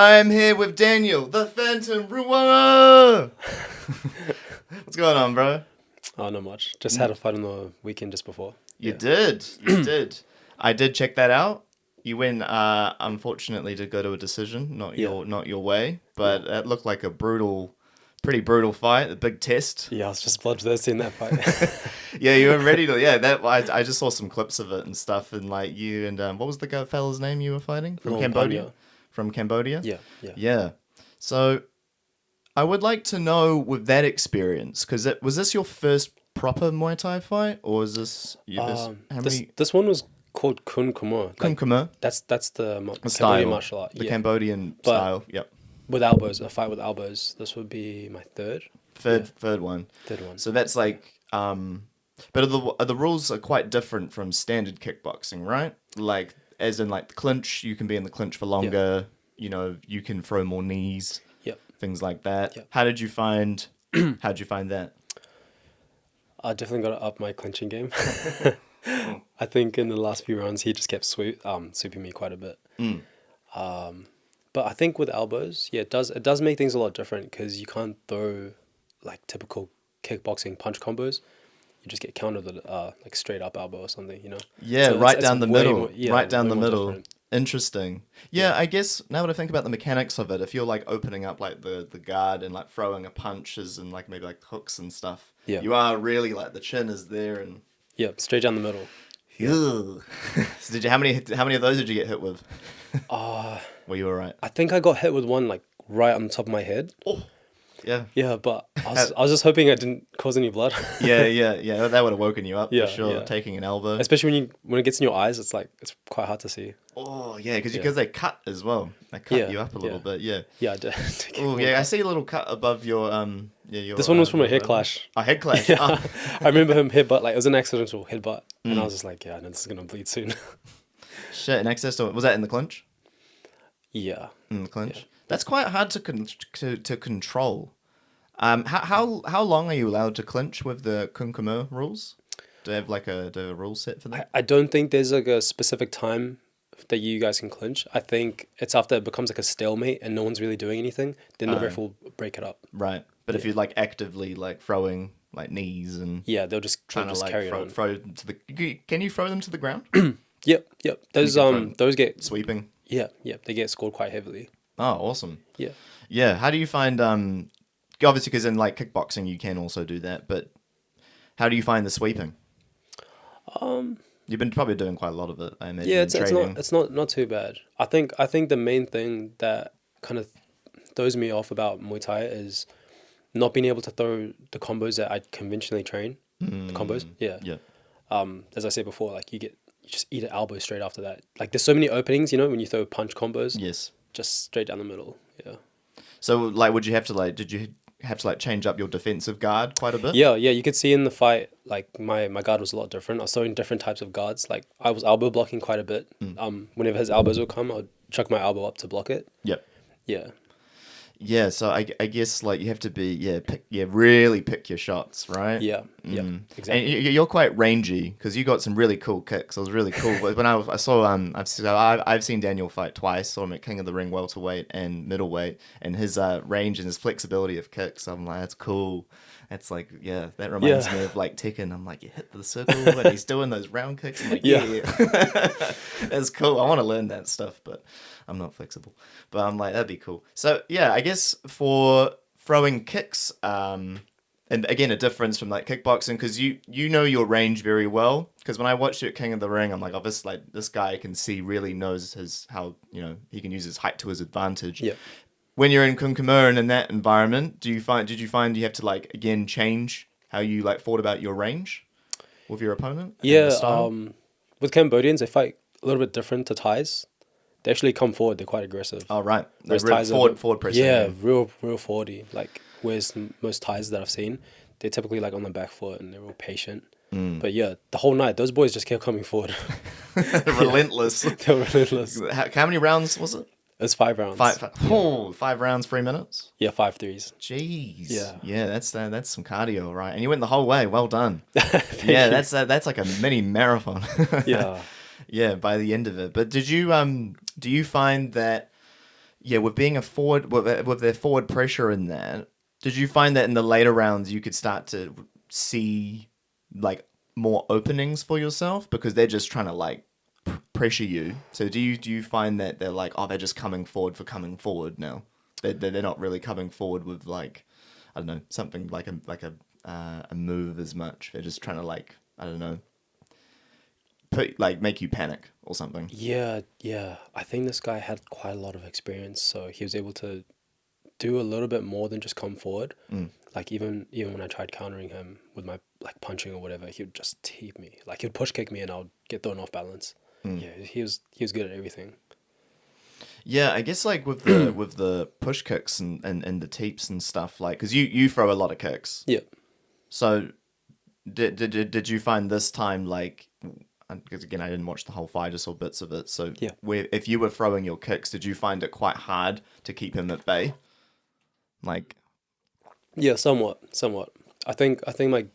I'm here with Daniel, the Phantom Ruwanga. What's going on, bro? Oh, not much. Just had a fight on the weekend just before. You did. I did check that out. You win, unfortunately, to go to a decision, not your way, but it looked like a pretty brutal fight, a big test. Yeah, I was just bloodthirsty in that fight. Yeah, you were ready to. Yeah, I just saw some clips of it and stuff, and like you and what was the fella's name you were fighting from Cambodia? Manga. From Cambodia. Yeah. So, I would like to know with that experience, because was this your first proper Muay Thai fight, or is this This one was called Kun Khumer. Kun Khumer? That's the Style, Cambodian martial art. the Cambodian But style. Yep. with elbows, a fight with elbows. This would be my third Third one. So So that's like, but the rules are quite different from standard kickboxing, right? Like, as in like the clinch, you can be in the clinch for longer. You know, you can throw more knees. Yep. Things like that. Yep. How'd you find that? I definitely got to up my clinching game. I think in the last few rounds he just kept sweeping me quite a bit. But I think with elbows, it does make things a lot different because you can't throw like typical kickboxing punch combos. You just get countered with like straight up elbow or something, you know? Yeah, So right down the middle. Right down way the more middle. different. Interesting. Yeah, I guess now that I think about the mechanics of it, if you're like opening up like the guard and like throwing a punches and like maybe like hooks and stuff, you are really like the chin is there and straight down the middle. So did you how many of those did you get hit with? Were you alright? I think I got hit with one like right on the top of my head. Oh. Yeah. Yeah, but I was just hoping it didn't cause any blood. Yeah. That would have woken you up for sure. Yeah. Taking an elbow, especially when it gets in your eyes, it's quite hard to see. Oh yeah, because they cut as well. They cut you up a little bit. Yeah. Yeah, I did. Oh yeah, I see a little cut above your your. This one was from a head clash. A head clash. Yeah. I remember him headbutt, like it was an accidental headbutt, and I was just like, yeah, no, this is gonna bleed soon. Shit, an accidental. Was that in the clinch? Yeah. In the clinch. Yeah. That's quite hard to control. How long are you allowed to clinch with the Kun Khmer rules? Do they have like a rule set for that? I don't think there's like a specific time that you guys can clinch. I think it's after it becomes like a stalemate and no one's really doing anything, then the ref will break it up. Right. But if you're like actively like throwing like knees and they'll just carry on. Throw to the. Can you throw them to the ground? Yep. Those get sweeping. Yeah, they get scored quite heavily. Oh, awesome. Yeah. How do you find obviously because in like kickboxing you can also do that, but how do you find the sweeping? You've been probably doing quite a lot of it, I imagine. Yeah, it's not too bad. I think the main thing that kind of throws me off about Muay Thai is not being able to throw the combos that I conventionally train. The combos, yeah. As I said before, like you just eat an elbow straight after that. Like there's so many openings, you know, when you throw punch combos. Yes. Just straight down the middle. Yeah. So like, did you have to change up your defensive guard quite a bit? Yeah. You could see in the fight, like my guard was a lot different. I was throwing different types of guards. Like I was elbow blocking quite a bit. Whenever his elbows would come, I would chuck my elbow up to block it. Yep. Yeah. Yeah, so I guess like you have to be really pick your shots, right? Yeah, exactly. And you're quite rangy because you got some really cool kicks. It was really cool. But when I saw I've seen Daniel fight twice. Saw him at King of the Ring welterweight and middleweight, and his range and his flexibility of kicks. I'm like, that's cool. That's like that reminds me of like Tekken. I'm like, you hit the circle and he's doing those round kicks. I'm like, that's cool. I want to learn that stuff, but I'm not flexible. But I'm like, that'd be cool. So yeah, I guess for throwing kicks, and again, a difference from like kickboxing because you know your range very well. Because when I watched you at King of the Ring, I'm like, this guy I can see really knows how he can use his height to his advantage. Yeah. When you're in Kun Khmer and in that environment, did you find you have to like again change how you like thought about your range with your opponent? Yeah. With Cambodians, they fight a little bit different to Thais. They actually come forward. They're quite aggressive. Oh, right. Whereas They're Thais forward pressing. Yeah, real forwardy. Like, whereas most Thais that I've seen, they're typically like on the back foot and they're real patient. But yeah, the whole night, those boys just kept coming forward. Relentless. They're relentless. How many rounds was it? It was 5 rounds. 5 rounds, 3 minutes? Yeah, 5 threes. Jeez. Yeah. Yeah, that's some cardio, right? And you went the whole way. Well done. Yeah, that's like a mini marathon. Yeah. Yeah, by the end of it. But do you find that yeah, with being a forward, with their forward pressure in there, did you find that in the later rounds you could start to see like more openings for yourself because they're just trying to like pressure you? So do you find that they're like, oh, they're just coming forward for coming forward now? They're not really coming forward with like, I don't know, something like a move as much. They're just trying to like, I don't know, make you panic or something. Yeah, yeah. I think this guy had quite a lot of experience, so he was able to do a little bit more than just come forward. Like even when I tried countering him with my like punching or whatever, he would just teep me. Like he'd push kick me and I would get thrown off balance. Yeah, he was good at everything. Yeah, I guess like with the push kicks and the teeps and stuff, like because you throw a lot of kicks. Yeah. So did you find this time like, because again I didn't watch the whole fight, I just saw bits of it. So Yeah. if you were throwing your kicks, did you find it quite hard to keep him at bay? Like, Yeah, somewhat. I think like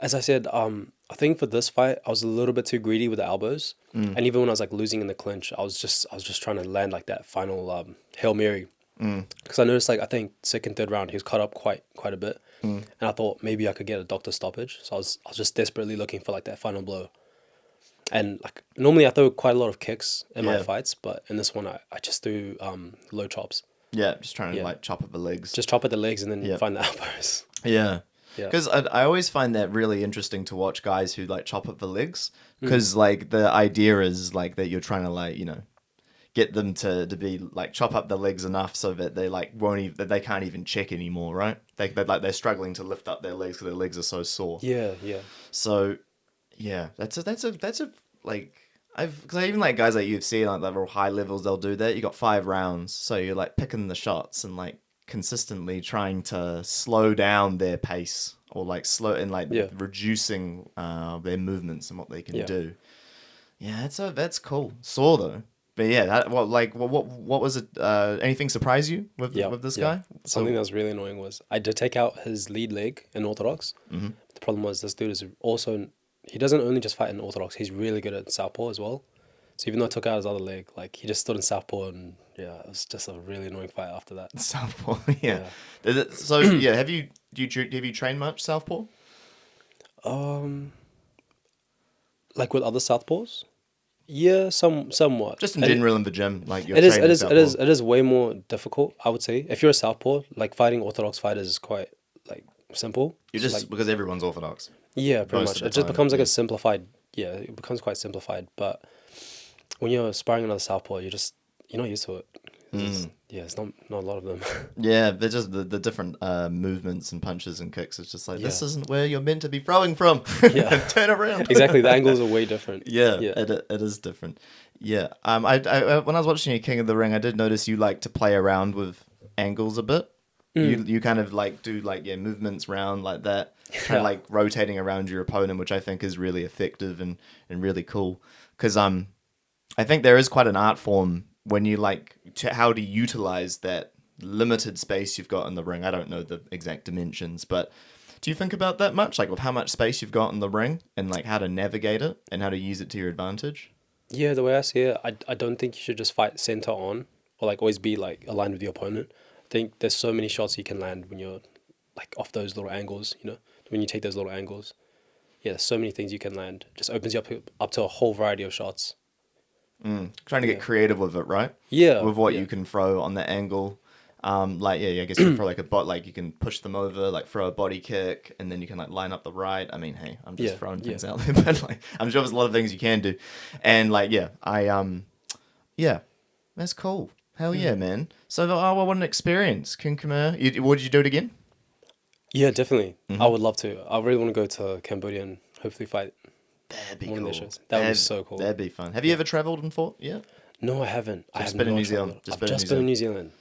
as I said, I think for this fight I was a little bit too greedy with the elbows. And even when I was like losing in the clinch, I was just trying to land like that final Hail Mary. Because I noticed like I think second, third round he was cut up quite a bit. And I thought maybe I could get a doctor stoppage. So I was just desperately looking for like that final blow. And like normally I throw quite a lot of kicks in my fights, but in this one I just do low chops. yeah, just trying to like chop at the legs. Just chop at the legs and then find the elbows. Yeah. Yeah. Because I always find that really interesting to watch guys who like chop up the legs. Because like the idea is like that you're trying to like, you know, get them to be like chop up the legs enough so that they like won't even, that they can't even check anymore, right? They're struggling to lift up their legs because their legs are so sore. Yeah. So yeah, that's a like because I even like guys like UFC like the real high levels, they'll do that. You got 5 rounds, so you're like picking the shots and like consistently trying to slow down their pace or like reducing their movements and what they can do. Yeah, that's cool. Sore though. But yeah, what was it? Anything surprise you with this guy? Something that was really annoying was I did take out his lead leg in Orthodox. Mm-hmm. The problem was this dude is also, he doesn't only just fight in Orthodox, he's really good at Southpaw as well. So even though I took out his other leg, like he just stood in Southpaw and it was just a really annoying fight after that. Southpaw, yeah. So yeah, have you trained much Southpaw? Like with other Southpaws? Yeah, somewhat. Just in general in the gym, like it is way more difficult, I would say. If you're a Southpaw, like fighting Orthodox fighters is quite like simple. You just like, because everyone's Orthodox. Yeah, pretty much. It just becomes like a simplified. Yeah, it becomes quite simplified. But when you're sparring another Southpaw, you're not used to it. It's not a lot of them. Yeah, they're just the different movements and punches and kicks. It's just like, this isn't where you're meant to be throwing from. Turn around. Exactly, the angles are way different. It is different. Yeah. I when I was watching you King of the Ring, I did notice you like to play around with angles a bit. You kind of like do like movements around like that, kind of like rotating around your opponent, which I think is really effective and really cool. Because I think there is quite an art form when you like how to utilize that limited space you've got in the ring. I don't know the exact dimensions, but do you think about that much? Like with how much space you've got in the ring and like how to navigate it and how to use it to your advantage? Yeah, the way I see it, I don't think you should just fight center on or like always be like aligned with your opponent. I think there's so many shots you can land when you're like off those little angles, you know, when you take those little angles. Yeah, there's so many things you can land. Just opens you up to a whole variety of shots. Trying to get creative with it, right? Yeah. With what you can throw on the angle. I guess you throw like a bot, like you can push them over, like throw a body kick, and then you can like line up the right. I mean, hey, I'm just throwing things out there, but like I'm sure there's a lot of things you can do. And like, that's cool. Hell yeah, man. So, what an experience. Kun Khmer. Would you do it again? Yeah, definitely. I would love to. I really want to go to Cambodia and hopefully fight. That'd be one cool. Of their shows. That would be so cool. That'd be fun. Have you ever travelled and fought? Yeah. No, I haven't. Just been in New Zealand. I've just been in New Zealand.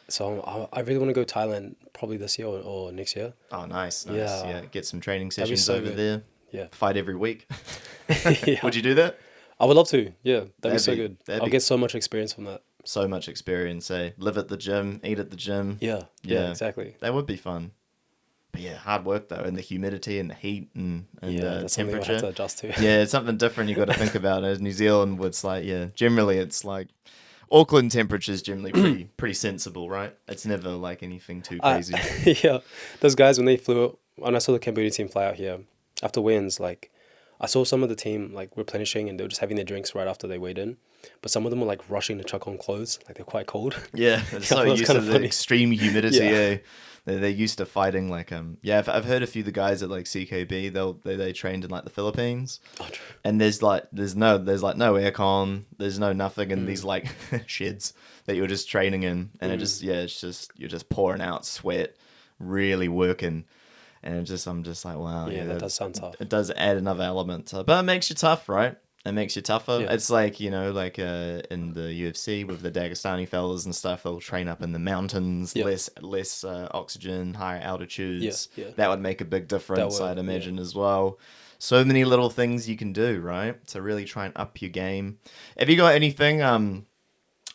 So I really want to go Thailand probably this year or next year. Oh, nice. Yeah. Get some training sessions so over good. there. Yeah. Fight every week. Would you do that? I would love to. Yeah, that'd be so good. I'll get so much experience from that. So much experience, eh? Live at the gym, eat at the gym. Yeah, exactly. That would be fun. But yeah, hard work though, and the humidity and the heat and that's temperature. Something I have to adjust to. Yeah, it's something different you got to think about. As New Zealand, it's like generally it's like Auckland temperature's generally pretty sensible, right? It's never like anything too crazy. Yeah, those guys when I saw the Cambodia team fly out here after weigh-ins, like I saw some of the team like replenishing and they were just having their drinks right after they weighed in, but some of them were like rushing to chuck on clothes, like they're quite cold. Yeah, they're I so thought it was used to kinda the funny. extreme humidity. Yeah. Yeah. They're used to fighting like yeah. I've heard a few of the guys at like CKB. They trained in like the Philippines, Oh, true. and there's no aircon. There's no nothing in these like sheds that you're just training in, and it's just you're just pouring out sweat, really working, and I'm just like wow. Yeah, that does sound tough. It does add another element to it, but it makes you tough, right? It makes you tougher. Yeah. It's like, like in the UFC with the Dagestani fellas and stuff, they'll train up in the mountains, Yeah. less oxygen, higher altitudes. Yeah. That would make a big difference, would, I'd imagine, as well. So many little things you can do, right? To really try and up your game. Have you got anything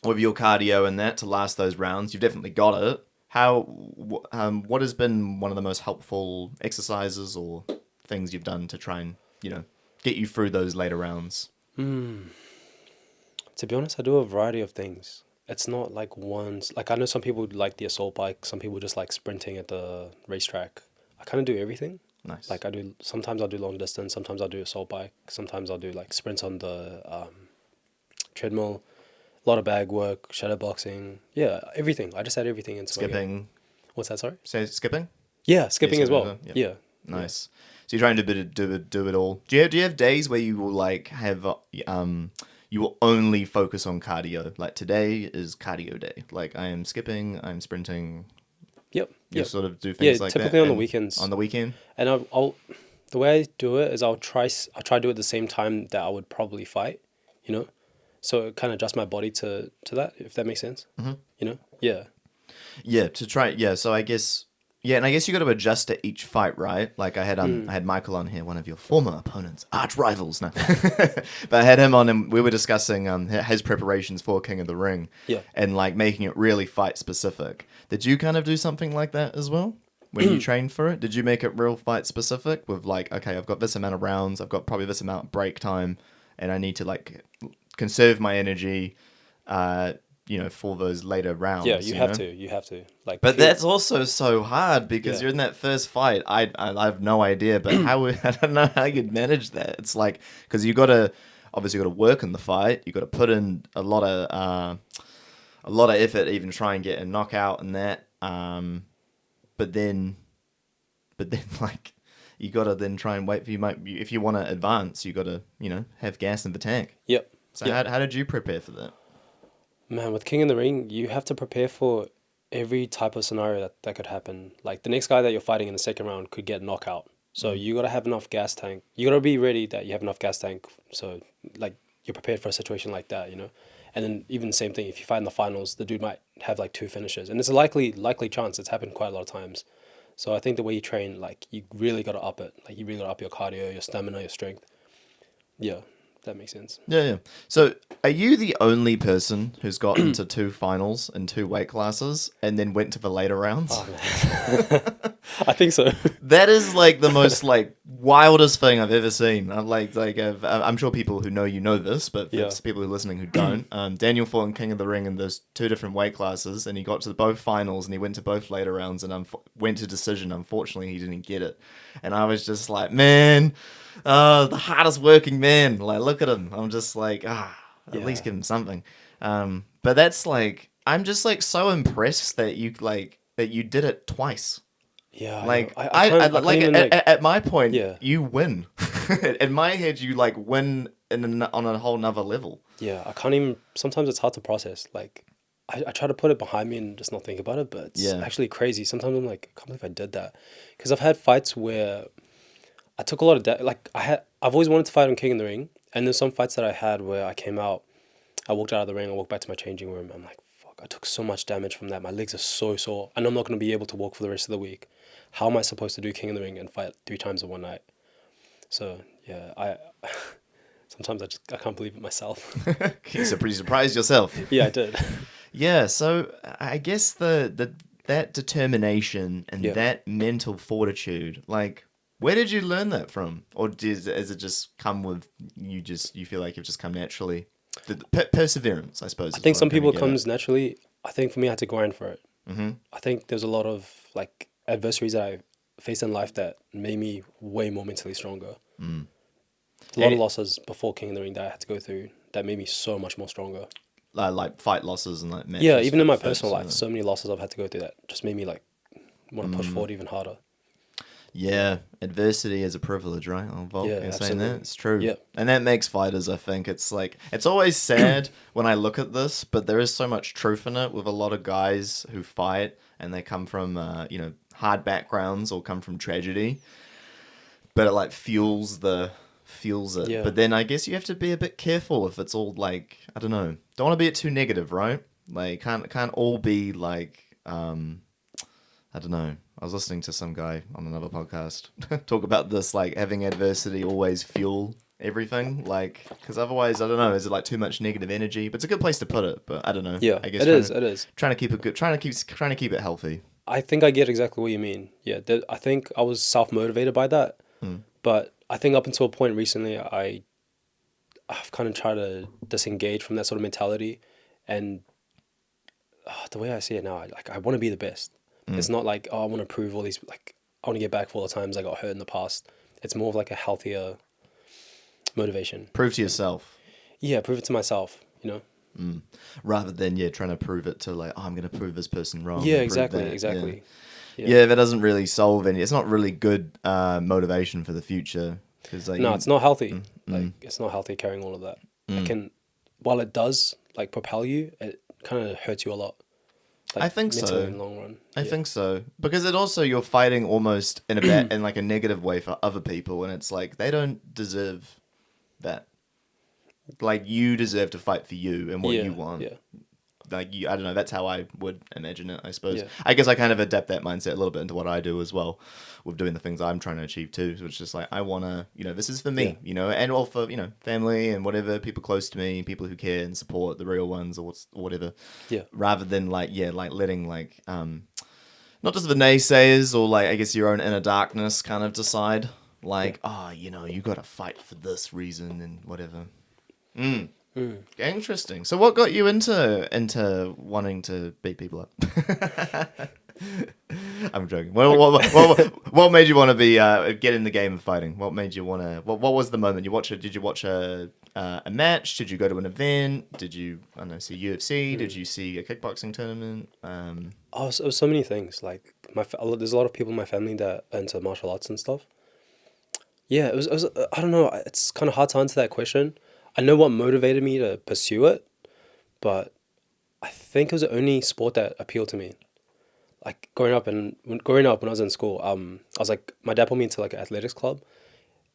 with your cardio and that to last those rounds? You've definitely got it. What has been one of the most helpful exercises or things you've done to try and, get you through those later rounds? To be honest, I do a variety of things. It's not like like I know some people like the assault bike, some people just like sprinting at the racetrack. I kind of do everything. Nice. Like sometimes I'll do long distance, sometimes I'll do assault bike, sometimes I'll do like sprints on the treadmill, a lot of bag work, shadow boxing. Yeah, everything. I just add everything into my game. Skipping. What's that, sorry? Say skipping? Yeah, skipping as well. Yep. Yeah. Nice. So you're trying to do it all. Do you have days where you will like have you will only focus on cardio? Like today is cardio day. Like I am skipping, I'm sprinting. Yep. You sort of do things like that. Typically on the weekends. On the weekend. And I'll the way I do it is I'll try to do it at the same time that I would probably fight, so it kind of adjust my body to that, if that makes sense. Yeah. Yeah, to try. Yeah, so I guess. Yeah, and I guess you got to adjust to each fight, right? Like I had Michael on here, one of your former opponents, arch rivals, no, but I had him on, and we were discussing his preparations for King of the Ring, and like making it really fight specific. Did you kind of do something like that as well when you trained for it? Did you make it real fight specific with like, okay, I've got this amount of rounds, I've got probably this amount of break time, and I need to like conserve my energy, for those later rounds. Yeah, you have to. Like, but that's also so hard because you're in that first fight. I have no idea, but I don't know how you'd manage that. It's like because you got to work in the fight. You got to put in a lot of effort, even try and get a knockout and that. But then like you got to then try and wait for if you want to advance, you got to have gas in the tank. Yep. So how did you prepare for that? Man, with King in the Ring, you have to prepare for every type of scenario that could happen. Like the next guy that you're fighting in the second round could get knockout. So you got to have enough gas tank. You got to be ready that you have enough gas tank. So like you're prepared for a situation like that, And then even the same thing, if you fight in the finals, the dude might have like 2 finishes. And it's a likely chance. It's happened quite a lot of times. So I think the way you train, like you really got to up it. Like you really got to up your cardio, your stamina, your strength. Yeah. That makes sense. Yeah. So, are you the only person who's got into 2 finals in 2 weight classes and then went to the later rounds? Oh, man. I think so. That is like the most like wildest thing I've ever seen. I'm sure people who know this, but for people who are listening who don't, Daniel fought in King of the Ring in those 2 different weight classes, and he got to both finals and he went to both later rounds and went to decision. Unfortunately, he didn't get it, and I was just like, man. The hardest working man. Like, look at him. I'm just like, at least give him something. But that's like, I'm just like so impressed that you did it twice. Yeah. Like, I at my point, Yeah. you win. In my head, you like win on a whole nother level. Yeah, I can't even. Sometimes it's hard to process. Like, I try to put it behind me and just not think about it, but it's actually crazy. Sometimes I'm like, I can't believe I did that. Because I've had fights where I took a lot of I've always wanted to fight on King in the Ring, and there's some fights that I had where I came out, I walked out of the ring, I walked back to my changing room. I'm like, fuck, I took so much damage from that. My legs are so sore, and I'm not going to be able to walk for the rest of the week. How am I supposed to do King in the Ring and fight 3 times in one night? So yeah, I sometimes I can't believe it myself. You're pretty surprised yourself. Yeah, I did. Yeah, so I guess that determination and that mental fortitude, like. Where did you learn that from? Or has it just come with you feel like you've just come naturally? The perseverance, I suppose. I think some people it come comes naturally. I think for me, I had to grind for it. I think there's a lot of like adversaries that I faced in life that made me way more mentally stronger. A lot of losses before King of the Ring that I had to go through that made me so much more stronger. Like fight losses and like matches. Yeah, even in my personal life, so many losses I've had to go through that just made me like want to push forward even harder. Yeah, adversity is a privilege, right? You're saying that? It's true. Yeah. And that makes fighters, I think. It's like, it's always sad when I look at this, but there is so much truth in it with a lot of guys who fight and they come from, hard backgrounds or come from tragedy. But it like fuels it. Yeah. But then I guess you have to be a bit careful if it's all like, I don't know. Don't want to be too negative, right? Like, can't all be like, I don't know. I was listening to some guy on another podcast talk about this, like having adversity always fuel everything, like because otherwise, I don't know, is it like too much negative energy? But it's a good place to put it. But I don't know. Yeah, I guess it is. Trying to keep it good, trying to keep it healthy. I think I get exactly what you mean. Yeah, I think I was self-motivated by that, but I think up until a point recently, I've kind of tried to disengage from that sort of mentality, and the way I see it now, I want to be the best. It's not like, oh, I want to prove all these, like, I want to get back for all the times I got hurt in the past. It's more of like a healthier motivation. Prove to yourself. Yeah, prove it to myself, you know? Rather than, trying to prove it to like, oh, I'm going to prove this person wrong. Yeah, exactly. Yeah, that doesn't really solve any, it's not really good motivation for the future. Cause, like, no, it's not healthy. Like, it's not healthy carrying all of that. While it does, like, propel you, it kind of hurts you a lot. Like, I think so. In the long run. I think so because it also you're fighting almost in in like a negative way for other people, and it's like they don't deserve that. Like you deserve to fight for you and what you want. Yeah. Like I don't know. That's how I would imagine it. I suppose. Yeah. I guess I kind of adapt that mindset a little bit into what I do as well, with doing the things I'm trying to achieve too. So it's just like I wanna, this is for me, and all for family and whatever people close to me, people who care and support the real ones or whatever. Yeah. Rather than like letting like not just the naysayers or like I guess your own inner darkness kind of decide like you got to fight for this reason and whatever. Interesting. So what got you into wanting to beat people up? I'm joking. What made you want to be get in the game of fighting? What made you want to? What was the moment you watched? Did you watch a match? Did you go to an event? Did you see UFC? Did you see a kickboxing tournament? Oh, it was so many things. Like there's a lot of people in my family that are into martial arts and stuff. Yeah, it was. I don't know. It's kind of hard to answer that question. I know what motivated me to pursue it, but I think it was the only sport that appealed to me. Like growing up when I was in school, I was like, my dad put me into like an athletics club.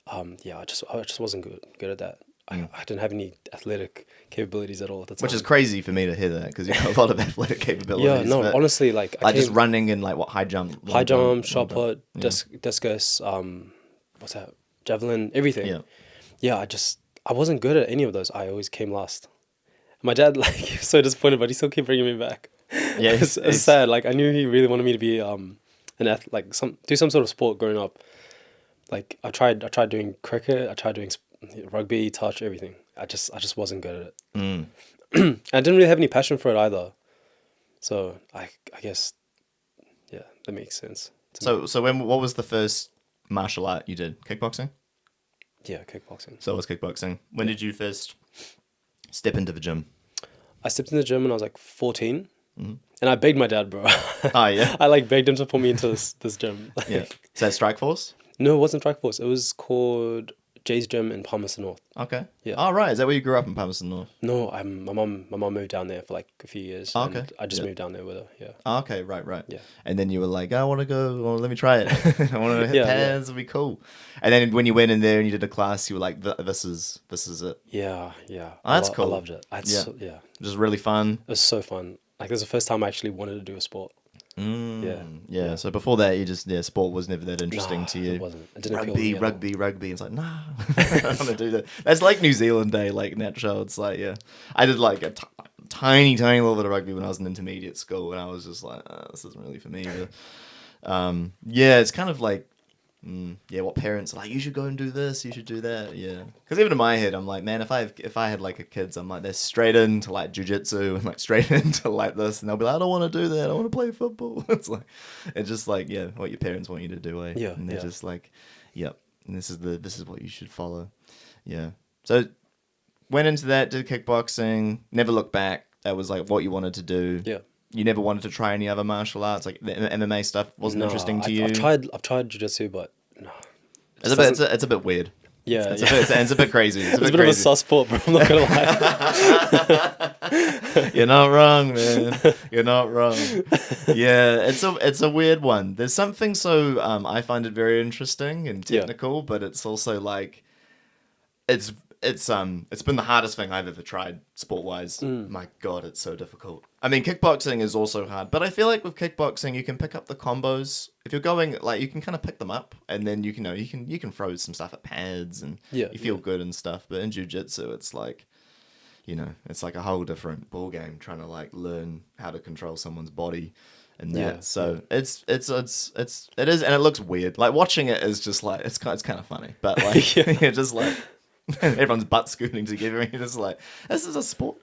I just wasn't good at that. I didn't have any athletic capabilities at all at the time. Which is crazy for me to hear that because you have a lot of athletic capabilities. Yeah, no, honestly, like just running and like what high jump, shot put, discus, what's that, javelin, everything. Yeah, I wasn't good at any of those. I always came last. My dad, like, he was so disappointed, but he still kept bringing me back. Yeah, it's sad. Like, I knew he really wanted me to be do some sort of sport growing up. Like, I tried doing cricket. I tried doing rugby, touch, everything. I just wasn't good at it. And I didn't really have any passion for it either. So I guess, yeah, that makes sense. So what was the first martial art you did? Kickboxing? Yeah, kickboxing. So it was kickboxing. When did you first step into the gym? I stepped in the gym when I was like 14. And I begged my dad, bro. Oh, yeah? I like begged him to put me into this gym. Yeah. Is that Strikeforce? No, it wasn't Strikeforce. It was called Jay's Gym in Palmerston North. Okay. Yeah. Oh, right. Is that where you grew up in Palmerston North? No, my mom moved down there for like a few years. Oh, okay. And I just moved down there with her. Yeah. Oh, okay. Right. Yeah. And then you were like, I want to go. Well, let me try it. I want to hit pads. It'll be cool. And then when you went in there and you did a class, you were like, this is it. Yeah. Oh, that's cool. I loved it. Yeah. Just really fun. It was so fun. Like, it was the first time I actually wanted to do a sport. Yeah. So before that, you just sport was never that interesting to you. It wasn't. It didn't appeal to me at all. Rugby. It's like nah, I don't want to do that. That's like New Zealand Day, like in that show. It's like I did like a tiny little bit of rugby when I was in intermediate school, and I was just like, this isn't really for me. But, it's kind of like Yeah, what parents are like, you should go and do this, you should do that. Yeah, because even in my head, I'm like, man, if I had like a kids, I'm like, they're straight into like jujitsu and like straight into like this, and they'll be like, I don't want to do that, I want to play football. It's just like, yeah, what your parents want you to do, eh? Yeah, And they're yeah. just like, yep, and this is what you should follow. Yeah. So went into that, did kickboxing, never looked back. That was like what you wanted to do. Yeah. You never wanted to try any other martial arts, like the MMA stuff wasn't interesting to you. I've tried jiu-jitsu, but no. It's a bit weird. Yeah, It's a bit crazy. It's a bit of a sus sport, bro. I'm not gonna lie. You're not wrong, man. You're not wrong. Yeah, it's a weird one. There's something so I find it very interesting and technical, but it's also like it's been the hardest thing I've ever tried sport wise. My God, it's so difficult. I mean, kickboxing is also hard, but I feel like with kickboxing you can pick up the combos. If you're going like you can kind of pick them up, and then you can throw some stuff at pads and you feel good and stuff. But in jiu-jitsu, it's like, it's like a whole different ball game trying to like learn how to control someone's body. And that, it is, and it looks weird. Like watching it is just like it's kind of funny, but like you're just like everyone's butt scooting together, and you're just like, this is a sport.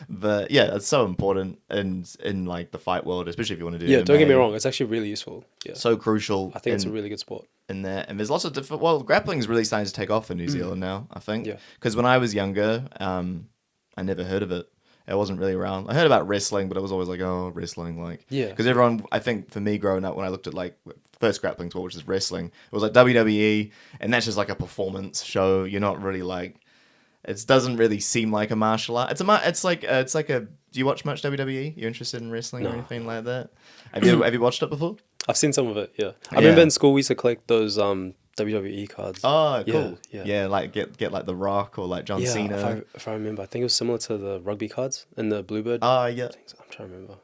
But yeah, it's so important in like the fight world, especially if you want to do. Yeah, MMA. don't get me wrong, it's actually really useful. Yeah, So crucial. I think it's a really good sport. In there, and there's lots of different. Well, grappling is really starting to take off in New Zealand now, I think. Yeah. Because when I was younger, I never heard of it. It wasn't really around. I heard about wrestling, but I was always like, oh, wrestling, like. Yeah. Because everyone, I think for me growing up, when I looked at like first grappling sport, which is wrestling, it was like WWE, and that's just like a performance show. You're not really like, it doesn't really seem like a martial art. It's like a. Do you watch much WWE? You interested in wrestling or anything like that? Have you watched it before? I've seen some of it. Yeah, I remember in school we used to collect those WWE cards. Oh, cool. Yeah. Like get like The Rock or like John Cena. If I remember, I think it was similar to the rugby cards and the Bluebird. Oh, yeah. Things. I'm trying to remember.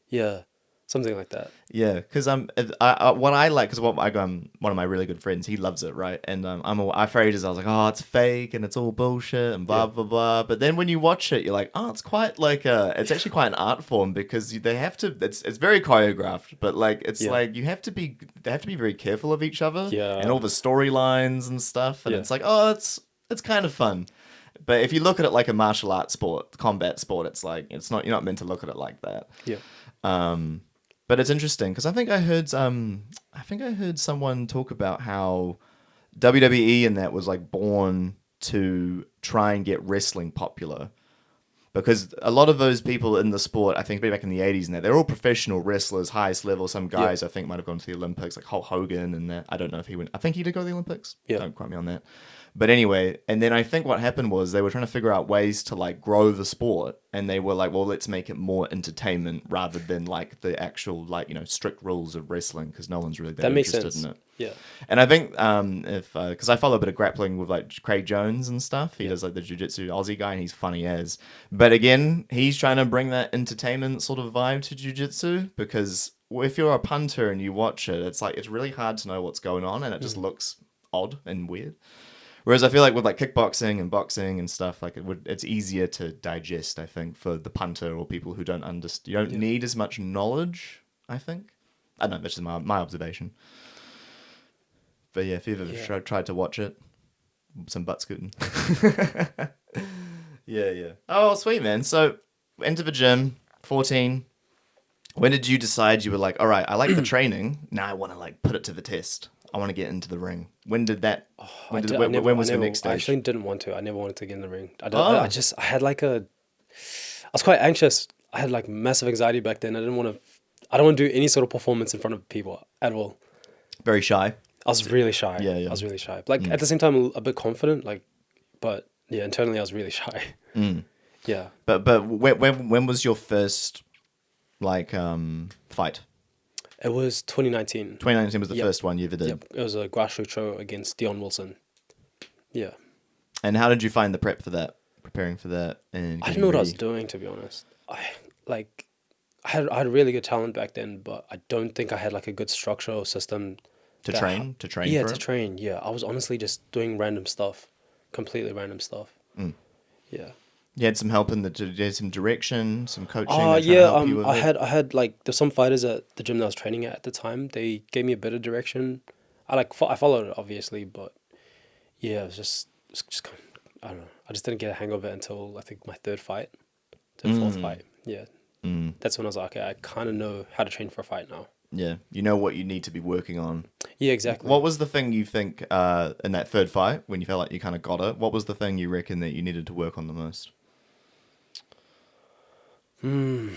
Yeah, something like that. Yeah, because what I like, because one of my really good friends, he loves it, right? And I for ages I was like, oh, it's fake and it's all bullshit and blah blah blah. But then when you watch it, you're like, oh, it's quite like it's actually quite an art form, because they have to. It's very choreographed, but like it's like they have to be very careful of each other. Yeah. And all the storylines and stuff, and it's like, oh, it's kind of fun. But if you look at it like a martial arts sport, combat sport, it's like you're not meant to look at it like that. Yeah. But it's interesting because I think I heard someone talk about how WWE and that was like born to try and get wrestling popular, because a lot of those people in the sport, I think back in the 80s and that, they're all professional wrestlers, highest level. Some guys I think might have gone to the Olympics, like Hulk Hogan and that. I don't know if he went. I think he did go to the Olympics. Yeah. Don't quote me on that. But anyway, and then I think what happened was they were trying to figure out ways to like grow the sport, and they were like, well, let's make it more entertainment rather than like the actual like strict rules of wrestling, because no one's really that interested in it. Yeah. And I think because I follow a bit of grappling with like Craig Jones and stuff, he does like the jiu-jitsu Aussie guy, and he's funny as. But again, he's trying to bring that entertainment sort of vibe to jiu-jitsu, because if you're a punter and you watch it, it's like it's really hard to know what's going on, and it just looks odd and weird. Whereas I feel like with like kickboxing and boxing and stuff, like it's easier to digest, I think, for the punter or people who don't understand. You don't need as much knowledge, I think. I don't know, that's just my observation. But yeah, if you've ever tried to watch it, some butt scooting. Yeah. Oh, sweet, man. So, into the gym, 14. When did you decide you were like, all right, I like the training, now I want to like put it to the test? I want to get into the ring. When did that? When was the next stage? I actually didn't want to. I never wanted to get in the ring. I was quite anxious. I had like massive anxiety back then. I don't want to do any sort of performance in front of people at all. Very shy. I was really shy. Yeah. I was really shy. Like at the same time, a bit confident. Like, but yeah, internally I was really shy. Yeah. But when was your first like fight? It was 2019. 2019 was the first one you ever did. Yep. It was a grassroots show against Dion Wilson. Yeah. And how did you find the prep for that? Preparing for that? And I didn't know what I was doing, to be honest. I had really good talent back then, but I don't think I had like a good structure or system to train. Yeah, for to it? train. Yeah, I was honestly just doing random stuff, completely random stuff. Yeah. You had some help you had some direction, some coaching. I had like there's some fighters at the gym that I was training at the time. They gave me a bit of direction. I followed it obviously, but yeah, it's just kind of, I don't know. I just didn't get a hang of it until I think my fourth fight. Yeah, that's when I was like, okay, I kind of know how to train for a fight now. Yeah, you know what you need to be working on. Yeah, exactly. What was the thing you think in that third fight when you felt like you kind of got it? What was the thing you reckon that you needed to work on the most? I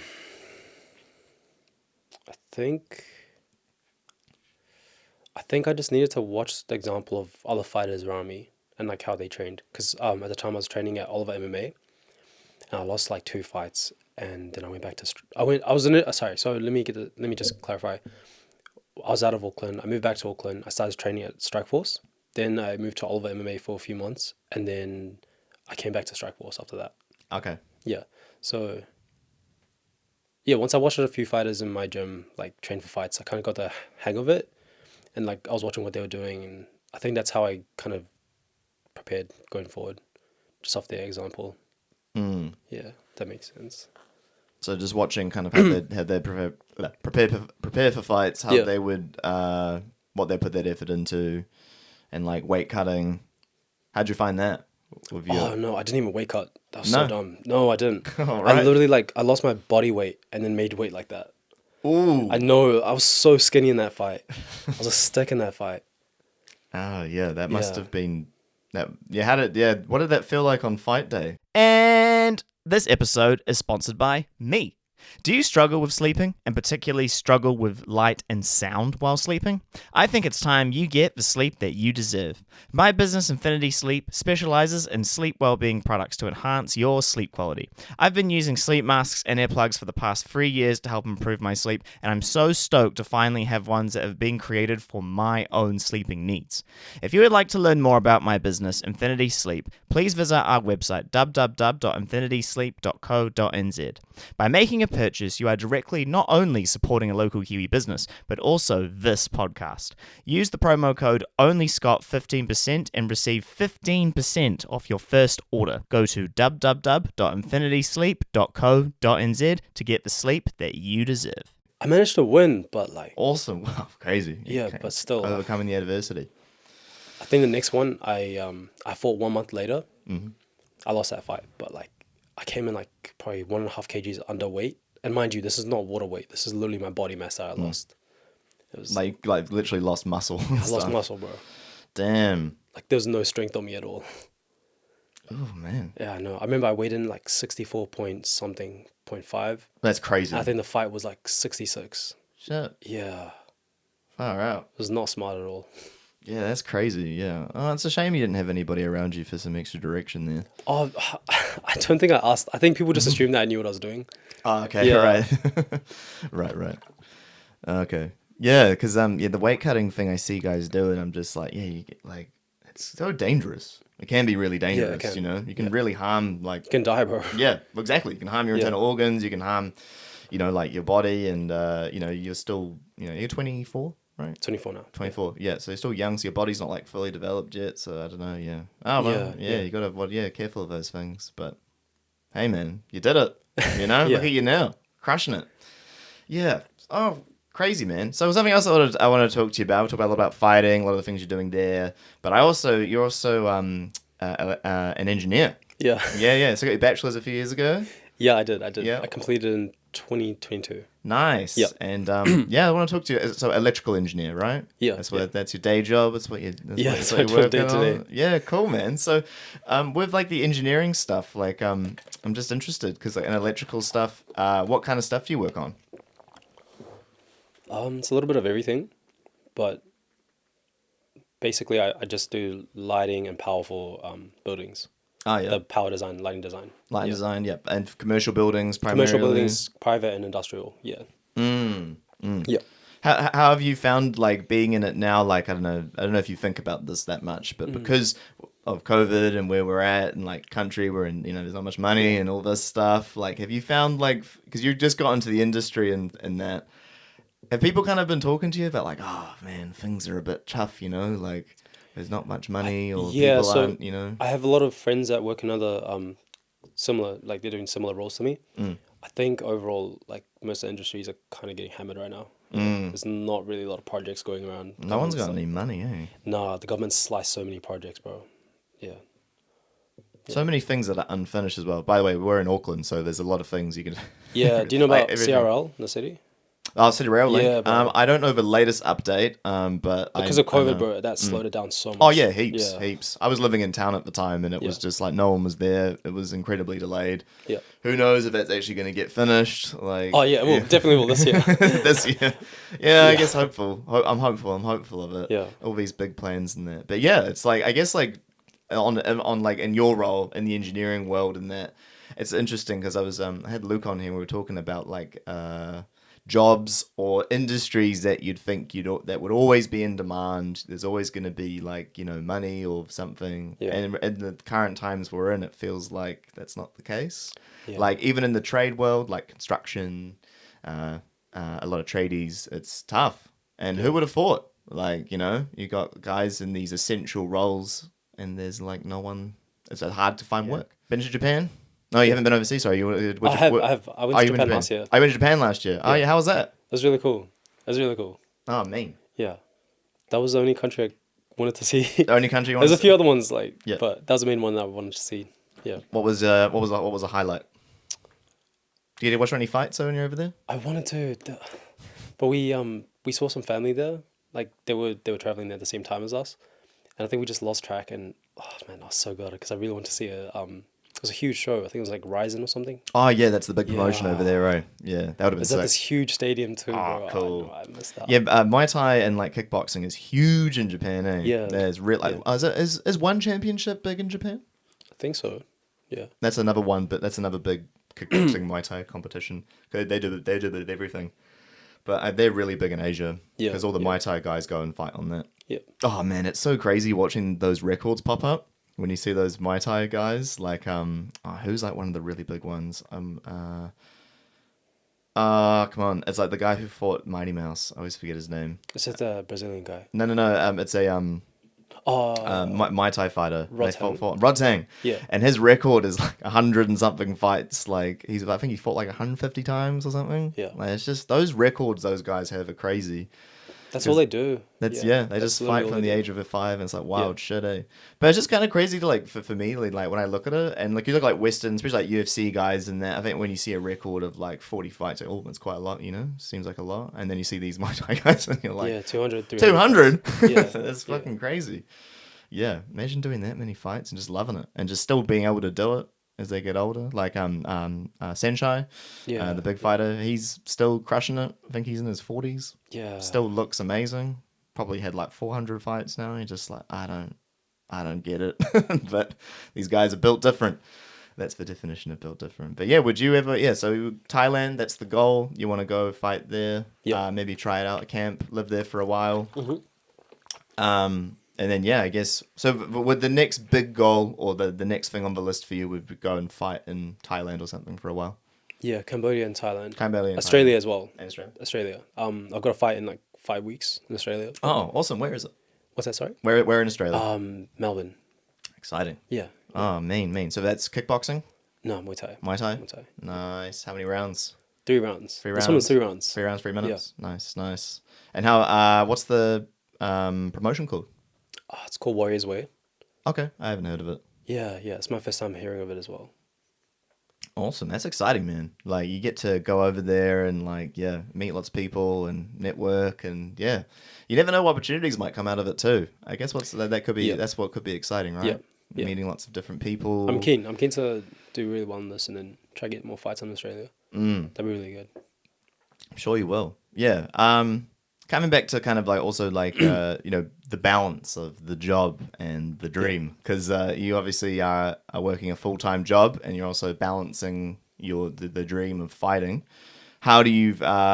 think I just needed to watch the example of other fighters around me and like how they trained. Because at the time I was training at Oliver MMA, and I lost like 2 fights, and then I went back to I was in it. Sorry, so let me just clarify. I was out of Auckland. I moved back to Auckland. I started training at Strikeforce. Then I moved to Oliver MMA for a few months, and then I came back to Strikeforce after that. Okay. Yeah. So yeah, once I watched a few fighters in my gym like train for fights, I kind of got the hang of it, and like I was watching what they were doing, and I think that's how I kind of prepared going forward, just off their example. Yeah, that makes sense. So just watching kind of how they prepare for fights, how they would what they put that effort into, and like weight cutting. How'd you find that? With your... Oh no, I didn't even weight cut. That was so dumb. No, I didn't. Right. I literally I lost my body weight and then made weight like that. Ooh. I know. I was so skinny in that fight. I was a stick in that fight. Oh yeah, that must have been that. Yeah, what did that feel like on fight day? And this episode is sponsored by me. Do you struggle with sleeping, and particularly struggle with light and sound while sleeping? I think it's time you get the sleep that you deserve. My business, Infinity Sleep, specializes in sleep well-being products to enhance your sleep quality. I've been using sleep masks and earplugs for the past 3 years to help improve my sleep, and I'm so stoked to finally have ones that have been created for my own sleeping needs. If you would like to learn more about my business, Infinity Sleep, please visit our website, www.infinitysleep.co.nz. By making a purchase, you are directly not only supporting a local Kiwi business, but also this podcast. Use the promo code ONLYSCOTT15% and receive 15% off your first order. Go to www.infinitysleep.co.nz to get the sleep that you deserve. I managed to win, but like... Awesome. Wow, crazy. Yeah, but still... Overcoming the adversity. I think the next one, I fought 1 month later. Mm-hmm. I lost that fight, but like I came in like probably 1.5 kgs underweight. And mind you, this is not water weight. This is literally my body mass that I lost. It was like literally lost muscle. I lost muscle, bro. Damn. Like there's no strength on me at all. Oh man. Yeah, I know. I remember I weighed in like 64 point something, 0.5. That's crazy. I think the fight was like 66. Shit. Yeah. Far out. It was not smart at all. Yeah, that's crazy. Yeah. Oh, it's a shame you didn't have anybody around you for some extra direction there. Oh, I don't think I asked. I think people just assumed that I knew what I was doing. Oh, okay. Yeah. Right. right. Okay. Yeah, because the weight cutting thing I see guys do, and I'm just like, yeah, you get, like, it's so dangerous. It can be really dangerous, you know? You can really harm, like... You can die, bro. Yeah, exactly. You can harm your internal organs. You can harm, like, your body, and, you're still, you're 24? Right, 24 now. 24, yeah. So you're still young, so your body's not like fully developed yet. So I don't know, yeah. Oh well, yeah. You gotta, careful of those things. But hey, man, you did it. Look at you now, crushing it. Yeah. Oh, crazy, man. So something else I want to talk to you about. We talk about a lot about fighting, a lot of the things you're doing there. But you're also an engineer. Yeah. Yeah. So you got your bachelor's a few years ago. Yeah, I did. Yeah. I completed in 2022. Nice. Yeah. And I want to talk to you. So electrical engineer, right? Yeah. That's your day job. That's what you. That's what I do day to day. Yeah, cool, man. So, with like the engineering stuff, like I'm just interested because like in electrical stuff, what kind of stuff do you work on? It's a little bit of everything, but basically I just do lighting and power for buildings. Oh, yeah. The power design, lighting design. Lighting design, yeah. And commercial buildings primarily? Commercial buildings, private and industrial, yeah. Yeah. How have you found, like, being in it now? Like, I don't know if you think about this that much, but because of COVID and where we're at and, like, country, we're in, there's not much money and all this stuff. Like, have you found, like, because you just got into the industry and that, have people kind of been talking to you about, like, oh, man, things are a bit tough, like... There's not much money, or people aren't, I have a lot of friends that work in other similar, like they're doing similar roles to me. I think overall, like most of the industries are kind of getting hammered right now. There's not really a lot of projects going around. No one's got Government's any money, eh? Nah, the government sliced so many projects, bro. Yeah. So many things that are unfinished as well. By the way, we're in Auckland, so there's a lot of things you can. Yeah. Do you know like about everything. CRL in the city? Oh, City Rail Link. Yeah, bro. I don't know the latest update, but Because of I COVID, know. bro, that slowed it down so much. Oh yeah, heaps, Yeah. heaps. I was living in town at the time, and it was Yeah. just like no one was there. It was incredibly delayed. Yeah. Who knows if it's actually going to get finished? Like, Oh yeah, well, definitely will this year. this year. Yeah, I guess hopeful. I'm hopeful. I'm hopeful of it. Yeah. All these big plans and that. But yeah, it's like I guess like on like in your role in the engineering world and that it's interesting because I had Luke on here. And we were talking about like jobs or industries that you'd think that would always be in demand. There's always going to be like money or something. Yeah. And in the current times we're in, it feels like that's not the case. Yeah. Like even in the trade world, like construction, a lot of tradies, it's tough. And who would have thought? Like you got guys in these essential roles, and there's like no one. It's hard to find work. Been to Japan? No, you haven't been overseas. Sorry, I have. I went to Japan last year. I went to Japan last year. Oh yeah, how was that? It was really cool. It was really cool. Oh, mean. Yeah. That was the only country I wanted to see. The only country you There's wanted a few other ones Yeah. but that was the main one that I wanted to see. Yeah. What was a highlight? Did you watch any fights when you're over there? I wanted to, but we saw some family there. Like they were traveling there at the same time as us, and I think we just lost track. And oh man, I was so glad because I really wanted to see it was a huge show. I think it was like Ryzen or something. Oh yeah, that's the big promotion Yeah. over there, right? Yeah, that would have been It's at sick. this huge stadium too, Oh, bro. cool. I missed that. Yeah, Muay Thai and like kickboxing is huge in Japan, eh? Yeah. There's real like is one championship big in Japan? I think so. Yeah. That's another one, but that's another big kickboxing Muay Thai competition. They do a bit of everything, but they're really big in Asia because all the Muay Thai guys go and fight on that. Yeah. Oh man, it's so crazy watching those records pop up when you see those Muay Thai guys. Like who's like one of the really big ones? Come on, it's like the guy who fought Mighty Mouse. I always forget his name. Is it the Brazilian guy? No. It's a Muay Thai fighter. They Rodtang. fought Rodtang. Yeah. And his record is like 100 and something fights. Like I think he fought like 150 times or something. Yeah. Like it's just those records those guys have are crazy. That's all they do. They That's just literally fight all from they the do. age of a 5, and it's like wild shit, eh? But it's just kind of crazy to like for me, like when I look at it, and like you look like Western, especially like UFC guys, and that I think when you see a record of like 40 fights, like, oh, that's quite a lot, seems like a lot, and then you see these Muay Thai guys, and you're like, Yeah, 200, 200, Yeah. that's fucking crazy. Yeah, imagine doing that many fights and just loving it, and just still being able to do it as they get older. Like Senshai, Yeah. the big fighter, he's still crushing it. I think he's in his 40s. Yeah. Still looks amazing. Probably had like 400 fights now. He's just like, I don't get it. But these guys are built different. That's the definition of built different. But yeah, would you ever? Yeah, so Thailand, that's the goal. You want to go fight there? Yeah. Maybe try it out at camp, live there for a while. Mm-hmm. And then yeah, I guess so. Would the next big goal or the next thing on the list for you would be go and fight in Thailand or something for a while? Yeah, Cambodia and Thailand. Cambodia, and Australia Thailand. as well. And Australia. Australia. I've got a fight in like 5 weeks in Australia. Oh, awesome! Where is it? What's that? Sorry. Where in Australia? Melbourne. Exciting. Yeah. Oh, mean. So that's kickboxing, No, Muay Thai. Muay Thai. Muay Thai. Nice. How many rounds? 3 rounds. 3 This one was rounds. 3 rounds. 3 rounds, 3 minutes. Nice. And how? What's the promotion called? It's called Warriors Way. Okay, I haven't heard of it. Yeah. It's my first time hearing of it as well. Awesome. That's exciting, man. Like you get to go over there and like meet lots of people and network and you never know what opportunities might come out of it too. I guess that could be that's what could be exciting, right? Yeah. Meeting lots of different people. I'm keen to do really well in this and then try to get more fights in Australia. That'd be really good. I'm sure you will. Yeah. Coming back to kind of like also like the balance of the job and the dream, because you obviously are working a full-time job and you're also balancing the dream of fighting. How do you balance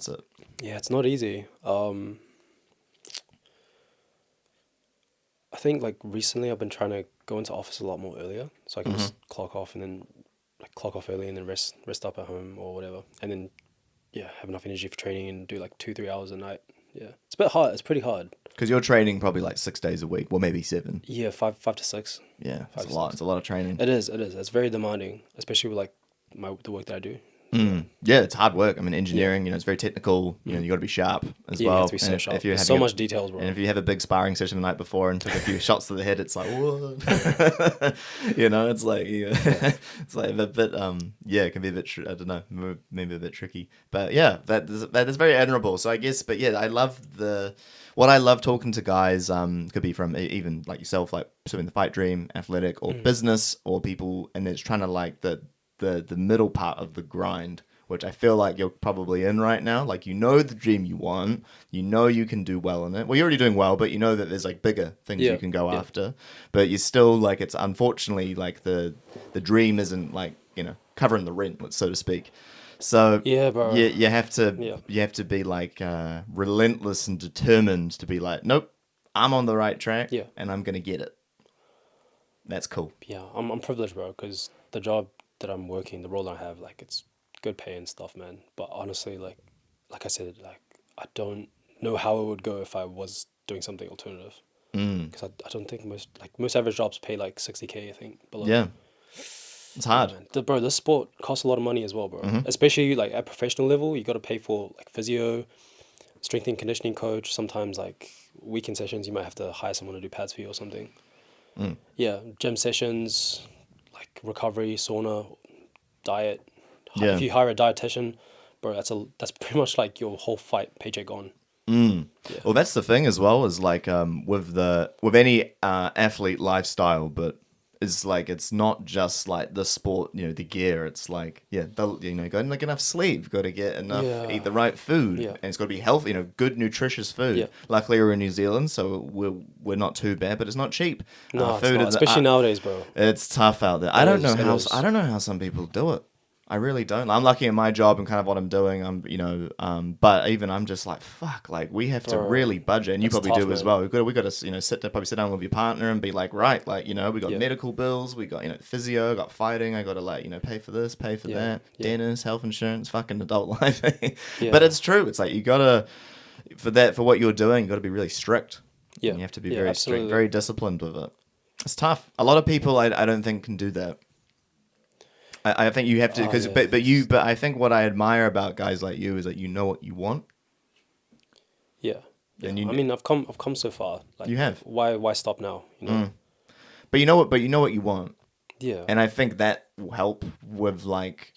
it? Yeah, it's not easy. I think like recently I've been trying to go into office a lot more earlier, so I can just clock off and then clock off early and then rest up at home or whatever, and then have enough energy for training and do like 2-3 hours a night. Yeah, it's a bit hard. It's pretty hard. Because you're training probably like 6 days a week, well maybe 7. Yeah, five to six. Yeah, 5 it's a to lot. 6. It's a lot of training. It is. It's very demanding, especially with like the work that I do. Yeah, it's hard work. I mean, engineering, it's very technical. You got to be sharp as Yeah, well. you have to be so And sharp. if you're There's having so much details, bro. And if you have a big sparring session the night before and took a few shots to the head, it's like, what? It's like, it's like a bit, it can be a bit, I don't know, maybe a bit tricky. But yeah, that is very admirable. So I guess, but yeah, what I love talking to guys, could be from even like yourself, like pursuing the fight dream, athletic or business, or people, and it's trying to like the middle part of the grind, which I feel like you're probably in right now. Like, the dream you want, you can do well in it. Well, you're already doing well, but you know that there's like bigger things you can go after. But you're still like, it's unfortunately like the dream isn't like, covering the rent, so to speak. So Yeah, bro. you have to be like relentless and determined to be like, nope, I'm on the right track, and I'm gonna get it. That's cool. Yeah, I'm privileged, bro, because the job that I'm working, the role that I have, like, it's good pay and stuff, man. But honestly, like I said, like, I don't know how it would go if I was doing something alternative. Because I don't think most average jobs pay like 60K, I think, below. Yeah, it's hard. Bro, this sport costs a lot of money as well, bro. Especially like at professional level, you got to pay for like physio, strength and conditioning coach. Sometimes like weekend sessions, you might have to hire someone to do pads for you or something. Yeah, gym sessions, like recovery, sauna, diet. Yeah. If you hire a dietitian, bro, that's pretty much like your whole fight paycheck gone. Well, that's the thing as well, is like with any athlete lifestyle, but it's like it's not just like the sport, the gear. It's like got to get like enough sleep, got to get enough, eat the right food, and it's got to be healthy, good nutritious food. Yeah. Luckily, we're in New Zealand, so we're not too bad, but it's not cheap. No, Food, it's not, especially nowadays, bro. It's tough out there. I don't know how some people do it. I really don't. I'm lucky in my job and kind of what I'm doing. But even I'm just like, fuck, like we have to really budget, and you probably do as well. We got to, sit down with your partner and be like, right, like, we got medical bills, we got, physio, got fighting, I got to like, pay for this, pay for that, dentist, health insurance, fucking adult life. But it's true. It's like, you gotta, for what you're doing, you gotta be really strict. Yeah. And you have to be very strict, very disciplined with it. It's tough. A lot of people, I don't think can do that. I think you have to, but I think what I admire about guys like you is that you know what you want. Yeah. And I've come so far. Like, you have. Why stop now? But you know what you want. Yeah. And I think that will help with like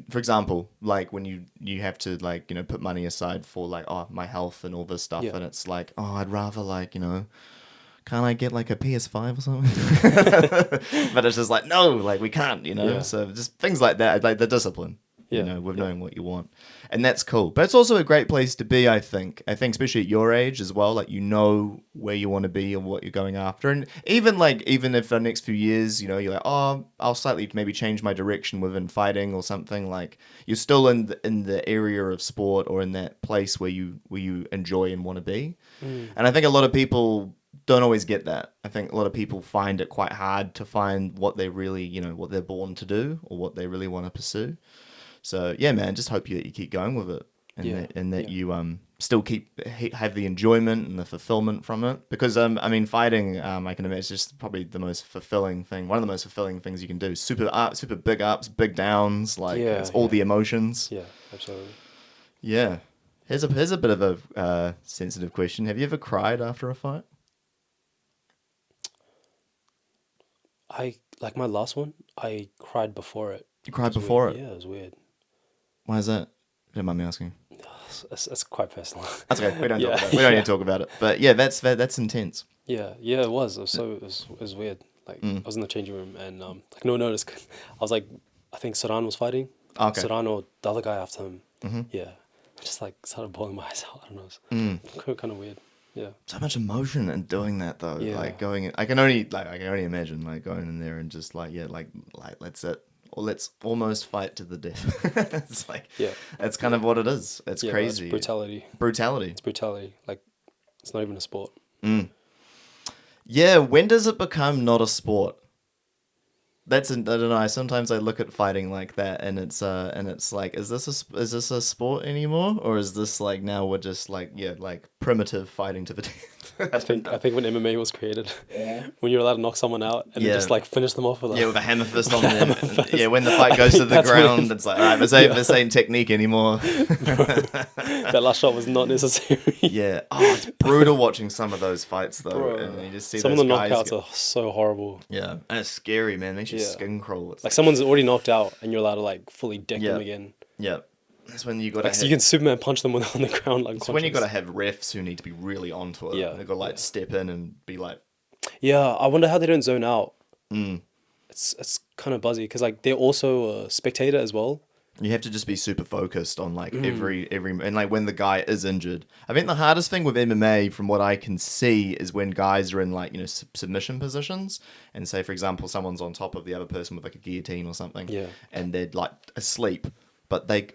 for example, like when you have to like put money aside for like my health and all this stuff, and it's like I'd rather like can't I get like a PS5 or something? But it's just like, no, like we can't, So just things like that, like the discipline, with knowing what you want. And that's cool. But it's also a great place to be, I think. I think especially at your age as well, like where you want to be and what you're going after. And even if the next few years, you're like, I'll slightly maybe change my direction within fighting or something, like you're still in the area of sport or in that place where you enjoy and want to be. And I think a lot of people don't always get that. I think a lot of people find it quite hard to find what they really, what they're born to do or what they really want to pursue. So yeah, man, just hope you keep going with it, and that you still have the enjoyment and the fulfillment from it. Because fighting, I can imagine, it's just probably the most fulfilling thing. One of the most fulfilling things you can do. Super big ups, big downs. Like it's all the emotions. Yeah, absolutely. Yeah. Here's a bit of a sensitive question. Have you ever cried after a fight? Like my last one, I cried before it. You cried before it? Yeah, it was weird. Why is that? Don't mind me asking. It's quite personal. That's okay. We don't talk about it. We don't need to talk about it. But yeah, that's intense. Yeah, it was. It was weird. Like I was in the changing room and like no one noticed. I was like, I think Saran was fighting. Okay. Saran or the other guy after him. Yeah, I just like started bawling my eyes out. I don't know. It's kind of weird. Yeah. So much emotion in doing that though. Yeah. Like going in, I can only imagine like going in there and just like let's it. Or let's almost fight to the death. It's like, that's kind of what it is. It's crazy. It's brutality. Brutality. It's brutality. Like, it's not even a sport. Yeah, when does it become not a sport? I don't know. Sometimes I look at fighting like that, and it's like, is this a sport anymore, or is this like now we're just like primitive fighting to the death? I think when MMA was created, when you're allowed to knock someone out and then just like finish them off with with a hammer fist on them. Yeah, when the fight goes to the ground, it's like, all right, this ain't technique anymore. That last shot was not necessary. Yeah. Oh, it's brutal watching some of those fights though, Bro. and you just see Some of those the guys knockouts are so horrible. Yeah, and it's scary, man. It makes your Yeah. skin crawl. It's Like someone's already knocked out and you're allowed to like fully deck them again. yeah. That's when you got Like so you can Superman punch them when they're on the ground like. It's when you got to have refs who need to be really onto it. Yeah, They got to like step in and be like. Yeah, I wonder how they don't zone out. Mm. It's kind of buzzy because like they're also a spectator as well. You have to just be super focused on like every and like when the guy is injured. I think the hardest thing with MMA, from what I can see, is when guys are in like submission positions, and say for example someone's on top of the other person with like a guillotine or something, and they're like asleep, but they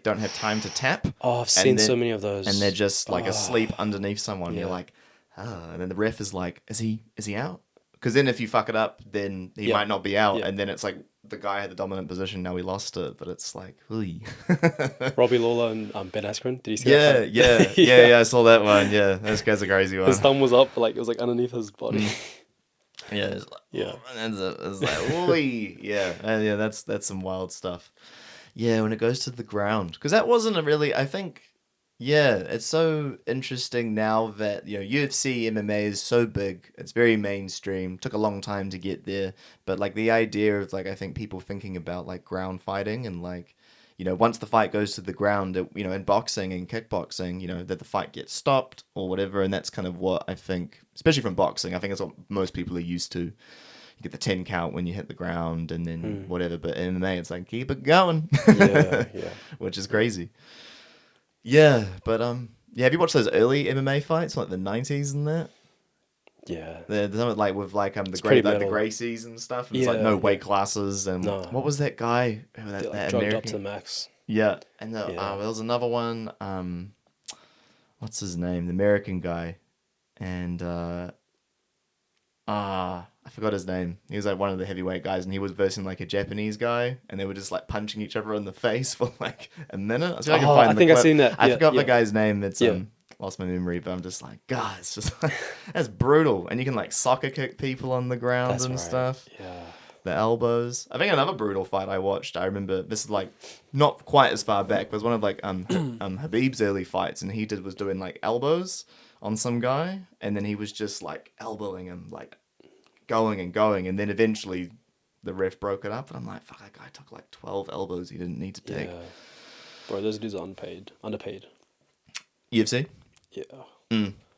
don't have time to tap. Oh, I've seen so many of those, and they're just like asleep underneath someone. Yeah. You're like, and then the ref is like, is he out? Because then if you fuck it up, then he might not be out, and then it's like the guy had the dominant position. Now we lost it, but it's like, Robbie Lawler and Ben Askren. Did you see yeah, that? yeah. I saw that one. Yeah, those guys are crazy one. His thumb was up, but like it was like underneath his body. Yeah, it's like, Yeah. And it's like, yeah, that's some wild stuff. Yeah, when it goes to the ground, because that wasn't a really. I think. Yeah, it's so interesting now that UFC MMA is so big. It's very mainstream. Took a long time to get there, but like the idea of like I think people thinking about like ground fighting and like once the fight goes to the ground, in boxing and kickboxing, that the fight gets stopped or whatever, and that's kind of what I think, especially from boxing, I think it's what most people are used to. You get the 10 count when you hit the ground and then whatever, but in MMA it's like keep it going. Yeah. Which is crazy. Yeah, but have you watched those early MMA fights, like the 90s and that? Yeah. They're like with like the metal. Gracies and stuff, and it's like no weight classes and what was that guy? That Drugged American? up to the max. Yeah, and there was another one. What's his name? The American guy, and I forgot his name. He was like one of the heavyweight guys, and he was versing like a Japanese guy, and they were just like punching each other in the face for like a minute. I think I've seen that. I forgot the guy's name. It's lost my memory, but I'm just like, God, it's just like, that's brutal. And you can like soccer kick people on the ground stuff. Yeah. The elbows. I think another brutal fight I watched, I remember, this is like not quite as far back, but it was one of like Habib's early fights, and he was doing like elbows on some guy, and then he was just like elbowing him, like going and going, and then eventually the ref broke it up, and I'm like, fuck, that guy took like 12 elbows he didn't need to take. Yeah. Bro, those dudes are underpaid. UFC? Yeah.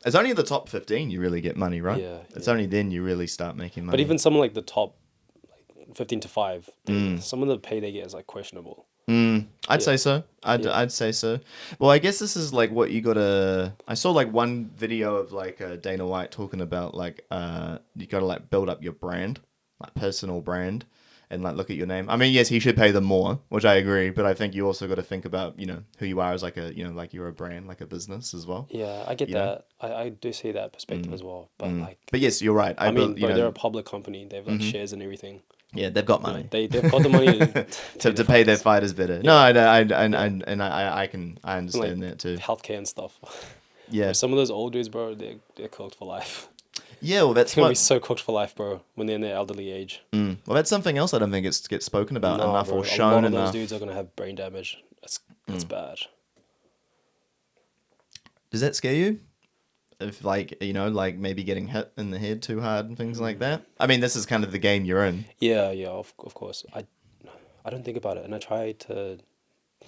It's only the top 15 you really get money, right? Yeah. It's only then you really start making money. But even someone like the top 15 to 5, some of the pay they get is like questionable. I'd say so. I'd say so. Well, I guess this is like what you gotta. I saw like one video of like Dana White talking about like you gotta like build up your brand, like personal brand, and like look at your name. I mean, yes, he should pay them more, which I agree, but I think you also got to think about who you are as like a like you're a brand, like a business as well. Yeah, I get that. I do see that perspective as well, but like. But yes, you're right. I mean, bro, they're a public company. They have like shares and everything. Yeah, they've got money. They've got the money to pay their fighters better. Yeah. No, I understand like that too. Healthcare and stuff. Yeah, some of those old dudes, bro, they're cooked for life. Yeah, well, that's gonna be so cooked for life, bro, when they're in their elderly age. Well, that's something else I don't think gets spoken about enough, bro, or shown enough. A lot of those dudes are gonna have brain damage. That's bad. Does that scare you? If like like maybe getting hit in the head too hard and things like that. I mean, this is kind of the game you're in. Yeah, of course. I don't think about it, and I try to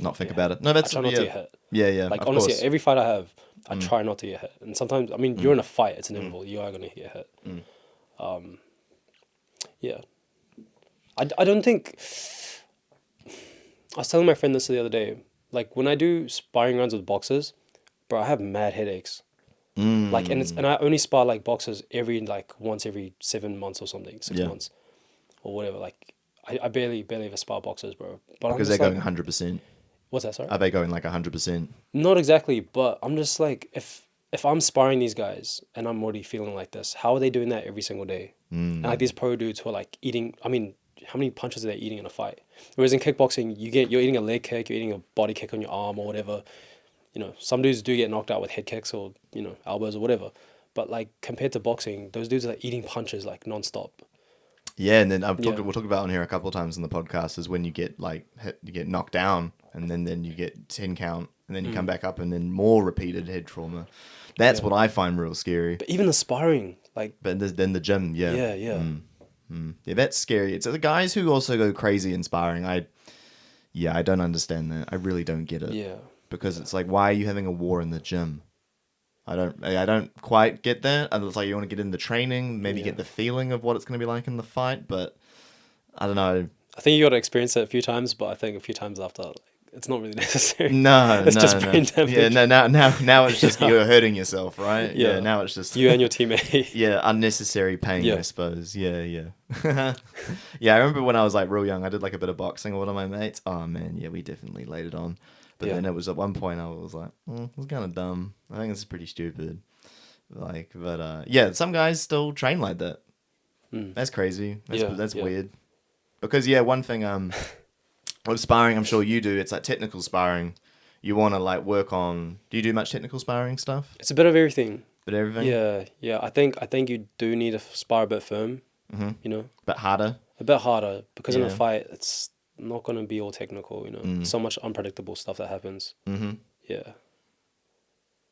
not think about it. No, that's I try not to get hit. Yeah. Like honestly, every fight I have, I try not to get hit. And sometimes, I mean, you're in a fight; it's inevitable. You are gonna get hit. Yeah. I don't think. I was telling my friend this the other day. Like when I do sparring rounds with boxers, bro, I have mad headaches. Like and I only spar like boxers once every 7 months or something, 6 months, or whatever. Like I barely ever spar boxers, bro. But because they're going 100%. What's that? Sorry. Are they going like 100%? Not exactly, but I'm just like if I'm sparring these guys and I'm already feeling like this, how are they doing that every single day? And like these pro dudes who are like eating. I mean, how many punches are they eating in a fight? Whereas in kickboxing, you're eating a leg kick, you're eating a body kick on your arm or whatever. Some dudes do get knocked out with head kicks or elbows or whatever, but like compared to boxing, those dudes are like, eating punches like non-stop. Yeah, and then Yeah. we'll talk about on here a couple of times in the podcast is when you get like hit, you get knocked down, and then you get 10 count, and then you come back up, and then more repeated head trauma. That's Yeah. what I find real scary. But even the sparring, like But then the gym, yeah. yeah. Yeah, that's scary. It's the guys who also go crazy in sparring. I don't understand that. I really don't get it. Yeah. Because it's like, why are you having a war in the gym? I don't quite get that. It's like you want to get into training, maybe get the feeling of what it's going to be like in the fight, but I don't know. I think you got to experience it a few times, but I think a few times after, like, it's not really necessary. No, it's no, just no. brain damage. Yeah, no, now it's just you're hurting yourself, right? Yeah. Now it's just You and your teammate. yeah, unnecessary pain, I suppose. Yeah. Yeah, I remember when I was like real young, I did like a bit of boxing with one of my mates. Oh man, yeah, we definitely laid it on. But then it was at one point I was like, it was kind of dumb. I think this is pretty stupid. Like, but yeah, some guys still train like that. That's crazy. That's weird. Because one thing with sparring, I'm sure you do. It's like technical sparring. You want to like work on. Do you do much technical sparring stuff? It's a bit of everything. Bit of everything. Yeah. I think you do need to spar a bit firm. You know, But harder. a bit harder because in a Yeah. fight, it's not gonna be all technical. You know, so much unpredictable stuff that happens. Yeah.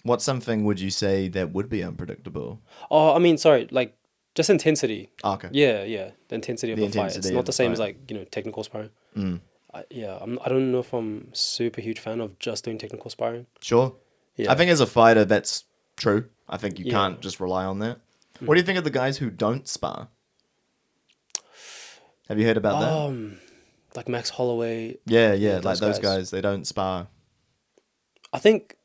What's something would you say that would be unpredictable? Oh, I mean, sorry, like just intensity. Oh, okay. Yeah. The intensity of The the fight. It's intensity not of the the same as fight. like, you know, technical sparring. I don't know if I'm super huge fan of just doing technical sparring. Sure. Yeah. I think as a fighter, that's true. I think you Yeah. can't just rely on that. What do you think of the guys who don't spar? Have you heard about that? Like Max Holloway. Yeah, those like those guys. guys, they don't spar. I think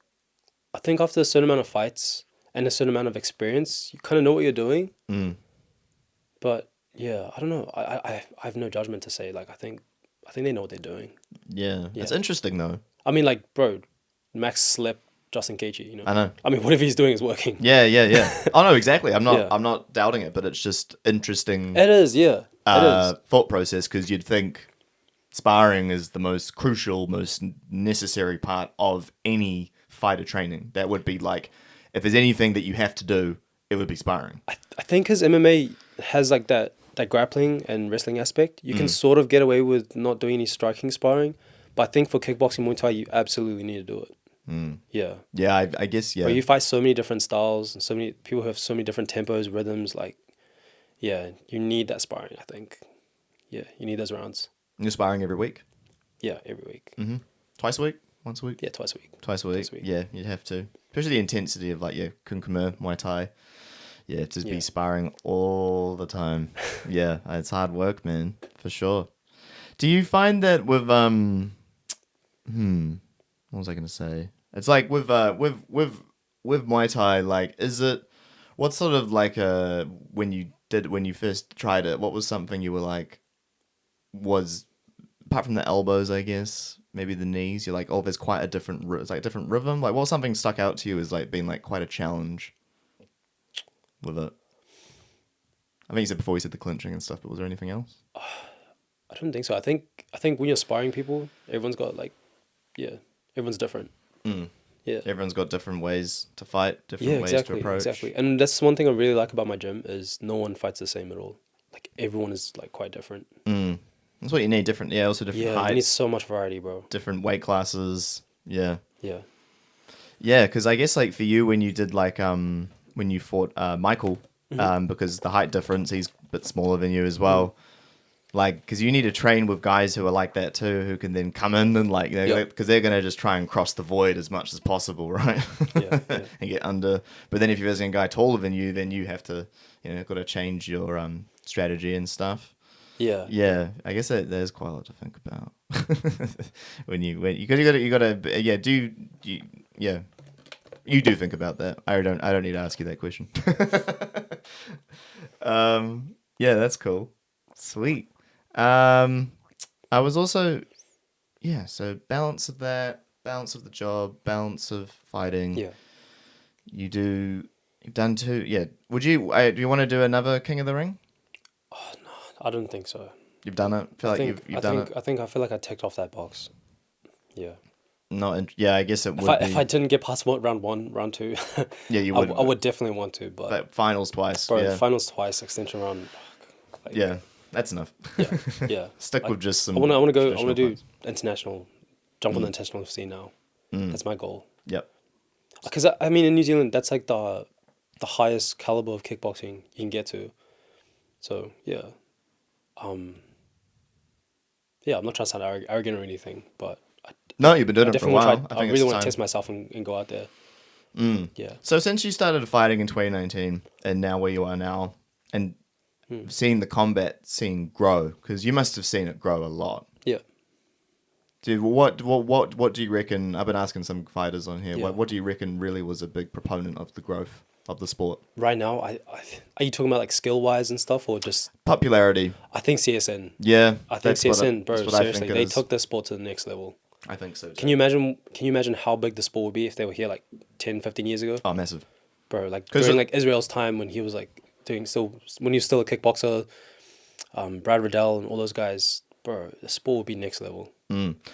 after a certain amount of fights and a certain amount of experience, you kind of know what you're doing. But yeah, I don't know. I have no judgment to say. Like I think they know what they're doing. Yeah. It's interesting though. I mean, like, bro, Max slept Justin Gaethje. You know. I know. I mean, whatever he's doing is working. Yeah. Oh no, exactly. I'm not. Yeah. I'm not doubting it, but it's just interesting. It is. Yeah. It is. Thought process because you'd think sparring is the most crucial, most necessary part of any fighter training. That would be like, if there's anything that you have to do, it would be sparring. I think his MMA has like that grappling and wrestling aspect. You can sort of get away with not doing any striking sparring, but I think for kickboxing, Muay Thai, you absolutely need to do it. Yeah. Yeah, I guess, yeah. Where you fight so many different styles and so many people who have so many different tempos, rhythms, like, yeah, you need that sparring, I think. Yeah, you need those rounds. You're sparring every week? Yeah, every week. Twice a week? Once a week? Yeah, twice a week. Twice a week? Twice a week. Yeah, you'd have to. Especially the intensity of like, Kun Khmer, Muay Thai. Yeah, to be sparring all the time. Yeah, it's hard work, man, for sure. Do you find that with what was I gonna say? It's like with Muay Thai, like, is it what sort of like when you first tried it, what was something you were like was apart from the elbows, I guess, maybe the knees, you're like, oh, there's quite a different it's like a different rhythm. Like, what was something stuck out to you as like being like quite a challenge with it? I think you said before you said the clinching and stuff, but was there anything else? I don't think so. I think when you're sparring people, everyone's got like, everyone's different. Yeah. Everyone's got different ways to fight, different ways to approach. Exactly. And that's one thing I really like about my gym is no one fights the same at all. Like everyone is like quite different. That's what you need. Different, also different Yeah, heights. you need so much variety, bro. Different weight classes. Yeah. Yeah. Yeah, because I guess like for you when you did like when you fought Michael, because the height difference, he's a bit smaller than you as well. Like, because you need to train with guys who are like that too, who can then come in and like, because they're going to just try and cross the void as much as possible, right? Yeah. And get under. But then if you're visiting a guy taller than you, then you have to, got to change your strategy and stuff. Yeah. Yeah, I guess there's quite a lot to think about when you you do think about that. I don't need to ask you that question. Yeah, that's cool. Sweet. I was also, so balance of that, balance of the job, balance of fighting. Yeah. You've done two. Yeah. Would you, do you want to do another King of the Ring? Oh, no, I don't think so. You've done it? You've done it? I feel like I ticked off that box. Yeah. Yeah, I guess it would If be. I didn't get past round one, round two, Yeah, you I, would. I would definitely want to. But Finals twice. bro, Yeah, finals twice, extension round. Like, yeah, that's enough. yeah, yeah. Stick Like, with just some. I wanna go. I traditional wanna do fights. international, jump on the international scene now. That's my goal. Yep. Because I mean, in New Zealand, that's like the highest caliber of kickboxing you can get to. So yeah, yeah. I'm not trying to sound arrogant or anything, but No, you've been doing I it for a definitely want to while. try. I I think really it's want to time. test myself and go out there. Yeah. So since you started fighting in 2019 and now where you are now and seeing the combat scene grow, because you must have seen it grow a lot. Yeah. Dude, what do you reckon? I've been asking some fighters on here. Yeah. What do you reckon really was a big proponent of the growth of the sport? Right now, are you talking about like skill wise and stuff, or just? Popularity. I think CSN. Yeah, I think that's what CSN, bro. that's what I Seriously, think it they is. took the sport to the next level. I think so too. Can you imagine? Can you imagine how big the sport would be if they were here like 10, 15 years ago, Oh, massive. bro? Like 'Cause during like Israel's time when he was like when he was still a kickboxer, Brad Riddell and all those guys, bro. The sport would be next level.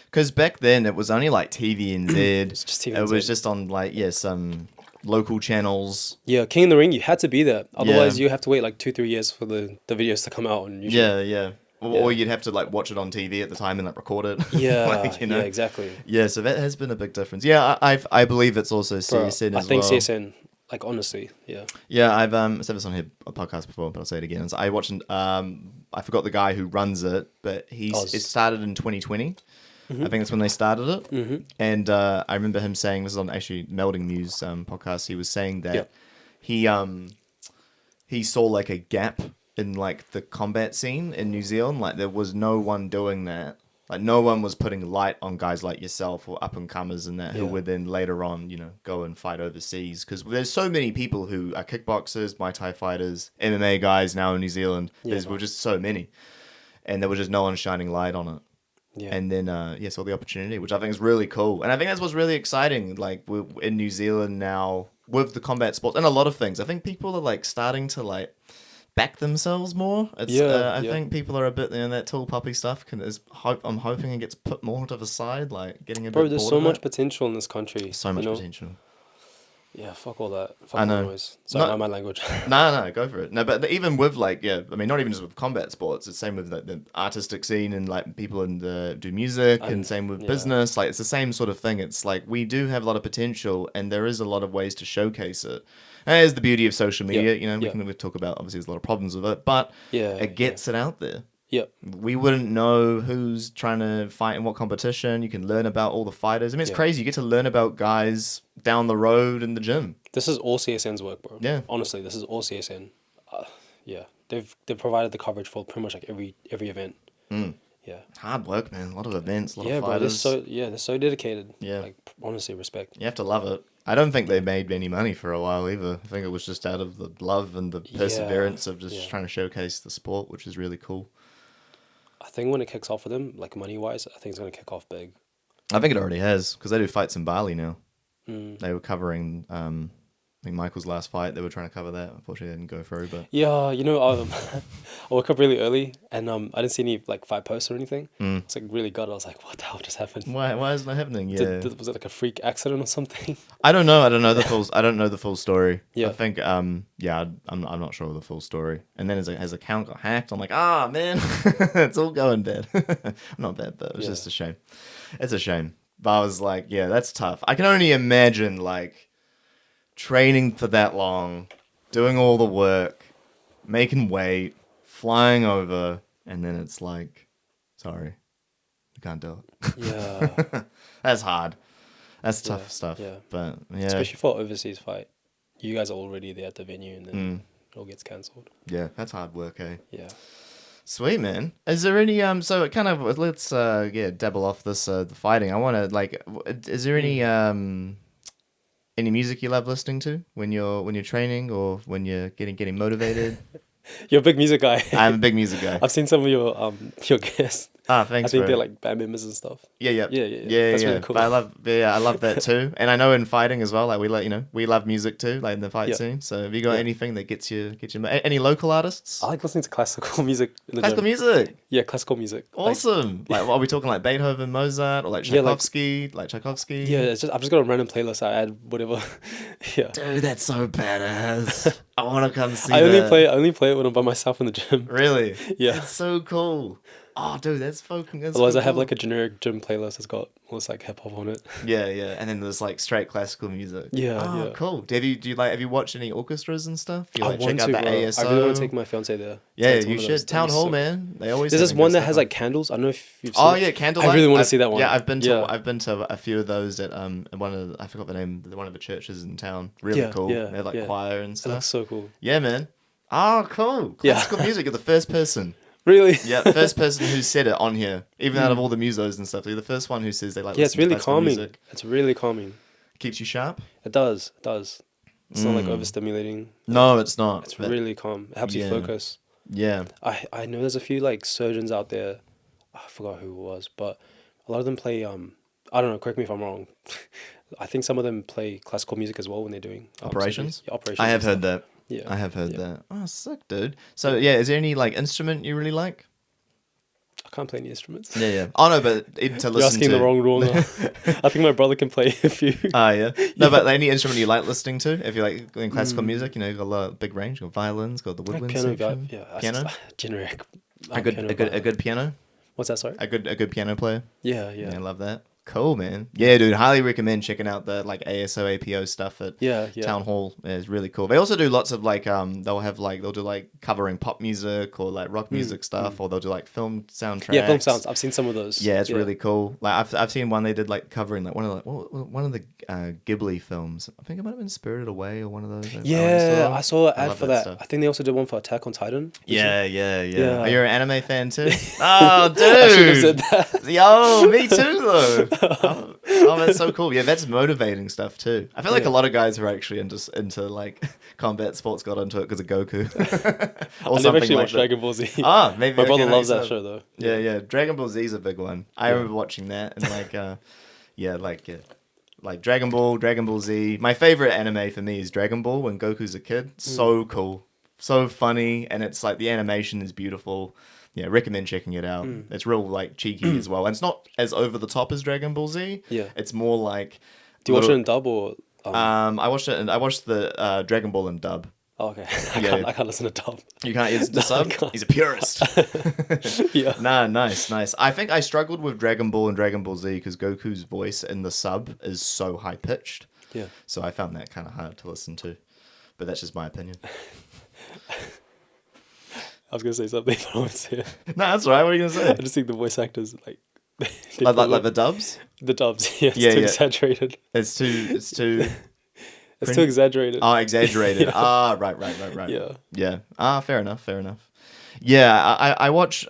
Because back then it was only like TVNZ. It's just It was TVNZ. just on like some local channels. Yeah, King in the Ring, you had to be there. Otherwise, Yeah. you have to wait like 2-3 years for the videos to come out. And you should- Yeah, yeah. Or Yeah. you'd have to like watch it on TV at the time and like record it. yeah, Like, you know? yeah, exactly. Yeah, so that has been a big difference. Yeah, I believe it's also Bro, CSN I as think well. CSN, like honestly, yeah. Yeah, I've said this on here a podcast before, but I'll say it again. So I watched I forgot the guy who runs it, but it started in 2020. I think that's when they started it. Mm-hmm. And I remember him saying, this is on actually Melding News podcast, he was saying that he saw like a gap in like the combat scene in New Zealand. Like there was no one doing that. Like no one was putting light on guys like yourself or up and comers and that who Yeah. would then later on, go and fight overseas. Because there's so many people who are kickboxers, Muay Thai fighters, MMA guys now in New Zealand. Yeah, There were just so many. And there was just no one shining light on it. Yeah. And then, saw the opportunity, which I think is really cool. And I think that's what's really exciting. Like, we're in New Zealand now with the combat sports and a lot of things. I think people are, like, starting to, like, back themselves more. I think people are a bit, that tall puppy stuff. I'm hoping it gets put more to the side, like, getting a Bro, bit there's bored so of much it. potential in this country. So much you know? potential. Yeah, fuck all that. Fuck I all know. noise. Sorry, No- not my language. No, go for it. No, but even with not even just with combat sports. It's same with the artistic scene and like people do music and same with business. Like it's the same sort of thing. It's like we do have a lot of potential and there is a lot of ways to showcase it. And that is the beauty of social media. We talk about obviously there's a lot of problems with it, but it gets it out there. Yep. We wouldn't know who's trying to fight in what competition. You can learn about all the fighters. I mean, it's crazy. You get to learn about guys down the road in the gym. This is all CSN's work, bro. Yeah. Honestly, this is all CSN. Yeah. They've provided the coverage for pretty much like every event. Yeah. Hard work, man. A lot of events, a lot of Yeah, bro. fighters. They're so dedicated. Yeah. Like honestly, respect. You have to love it. I don't think they made any money for a while either. I think it was just out of the love and the perseverance of just trying to showcase the sport, which is really cool. I think when it kicks off for them, like money wise, I think it's gonna kick off big. I think it already has because they do fights in Bali now. They were covering, I think Michael's last fight. They were trying to cover that. Unfortunately, it didn't go through. But Yeah, I woke up really early and I didn't see any like fight posts or anything. It's like really gut. I was like, what the hell just happened? why isn't that happening? Yeah, Was it like a freak accident or something? I don't know. I don't know the full story. Yeah. I think I'm not sure of the full story. And then his account got hacked. I'm like, man, it's all going bad. Not bad, but it was just a shame. It's a shame. But I was like, yeah, that's tough. I can only imagine like training for that long, doing all the work, making weight, flying over, and then it's like, sorry, you can't do it. Yeah. That's hard. That's tough stuff. yeah. But yeah. Especially for an overseas fight. You guys are already there at the venue and then it all gets cancelled. Yeah, that's hard work, eh? Yeah. Sweet, man. Is there any so it kind of let's dabble off this the fighting. I want to like is there any music you love listening to when you're training or when you're getting motivated? You're a big music guy. I'm a big music guy. I've seen some of your guests. Ah, I thanks, think bro. they're like band members and stuff. Yeah, yeah, Yeah. That's really cool. But I love that too. And I know in fighting as well, like we love music too, like in the fight Yeah. scene. So have you got Yeah. anything that gets you, any local artists? I like listening to classical music in the Classical gym. music, Yeah, classical music. awesome. Like, what are we talking, like Beethoven, Mozart, or like Yeah, like- Tchaikovsky? Yeah, it's just I've just got a random playlist. I add whatever. Yeah. Dude, that's so badass. I want to come see I that. only play it when I'm by myself in the gym. Really? Yeah. That's so cool. Oh, dude, that's Otherwise, so I have cool. like a generic gym playlist that's got all this like hip hop on it. Yeah, and then there's like straight classical music. Yeah, Oh, yeah. cool. Have you watched any orchestras and stuff? You I like want check to, out the bro. ASO? I really want to take my fiance there. Yeah, It's you one of should. those. Town That'd be Hall, so- man. They always. There's have this good one that stuff has on. like candles. I don't know if you've seen Oh it. yeah, Candlelight. I really want to see that one. Yeah, I've been to Yeah. a few of those at I forgot the name, one of the churches in town. Really Yeah, cool. yeah, They have like yeah. choir and It stuff. looks so cool. Yeah, man. Oh, cool. Yeah. Classical music. You're the first person. Really? Yeah, first person who said it on here. Even out of all the musos and stuff, you're the first one who says they like. Yeah, it's listening to really classical calming. Music. It's really calming. Keeps you sharp. It does. It does. It's not like overstimulating. No, it's not. It's But- really calm. It helps you Yeah. focus. Yeah. I know there's a few like surgeons out there. I forgot who it was, but a lot of them play. I don't know. Correct me if I'm wrong. I think some of them play classical music as well when they're doing Operations? surgeries. Yeah, operations. I have and heard stuff. that. Yeah. I have heard Yeah. that. Oh, sick, dude. So yeah, is there any like instrument you really like? I can't play any instruments. Yeah. Oh no, but to listen You're asking to. the wrong rule now. I think my brother can play a few. Ah, yeah. No, but any instrument you like listening to? If you like in classical music, you've got a lot of big range. You've got violins, got the Like woodwind piano section. vibe. Yeah. that's Piano? just generic. A good piano. What's that? Sorry. A good piano player. Yeah. Yeah, I Yeah. love that. Cool, man. Yeah, dude. Highly recommend checking out the like ASO APO stuff at Yeah. Town Hall. Yeah, it's really cool. They also do lots of like they'll do like covering pop music or like rock music stuff, or they'll do like film soundtracks. Yeah, film sounds. I've seen some of those. Yeah, it's really cool. Like I've seen one they did like covering like one of the Ghibli films. I think it might have been Spirited Away or one of those. Yeah, I saw an I ad love for that that. stuff. I think they also did one for Attack on Titan. Yeah. Yeah. Are you an anime fan too? Oh, dude. I should have said that. Yo, me too though. Oh, that's so cool. Yeah, that's motivating stuff too. I feel like a lot of guys who are actually into like combat sports got into it because of Goku. Or I never actually like watched that. Dragon Ball Z. Ah, maybe My okay, brother no, loves that so- show though. Yeah. Dragon Ball Z is a big one. I remember watching that and like Dragon Ball Z. My favorite anime for me is Dragon Ball when Goku's a kid. So cool, so funny, and it's like the animation is beautiful. Yeah, recommend checking it out. It's real like cheeky as well, and it's not as over the top as Dragon Ball Z. Yeah. It's more like. Do you watch it in dub or? I watched it, and I watched the Dragon Ball in dub. Oh, okay. Yeah. I can't listen to dub. You can't use the No, I sub. can't. He's a purist. Yeah. Nah, nice. I think I struggled with Dragon Ball and Dragon Ball Z because Goku's voice in the sub is so high pitched. Yeah. So I found that kind of hard to listen to, but that's just my opinion. I was gonna say something, but I won't say it. No, that's all right. What are you gonna say? I just think the voice actors like. they like the dubs? the dubs. Yeah, it's Yeah, too yeah. exaggerated. It's too. It's too exaggerated. Oh, exaggerated. Yeah. Ah, right. Yeah. Yeah. Ah, fair enough. Yeah, I watch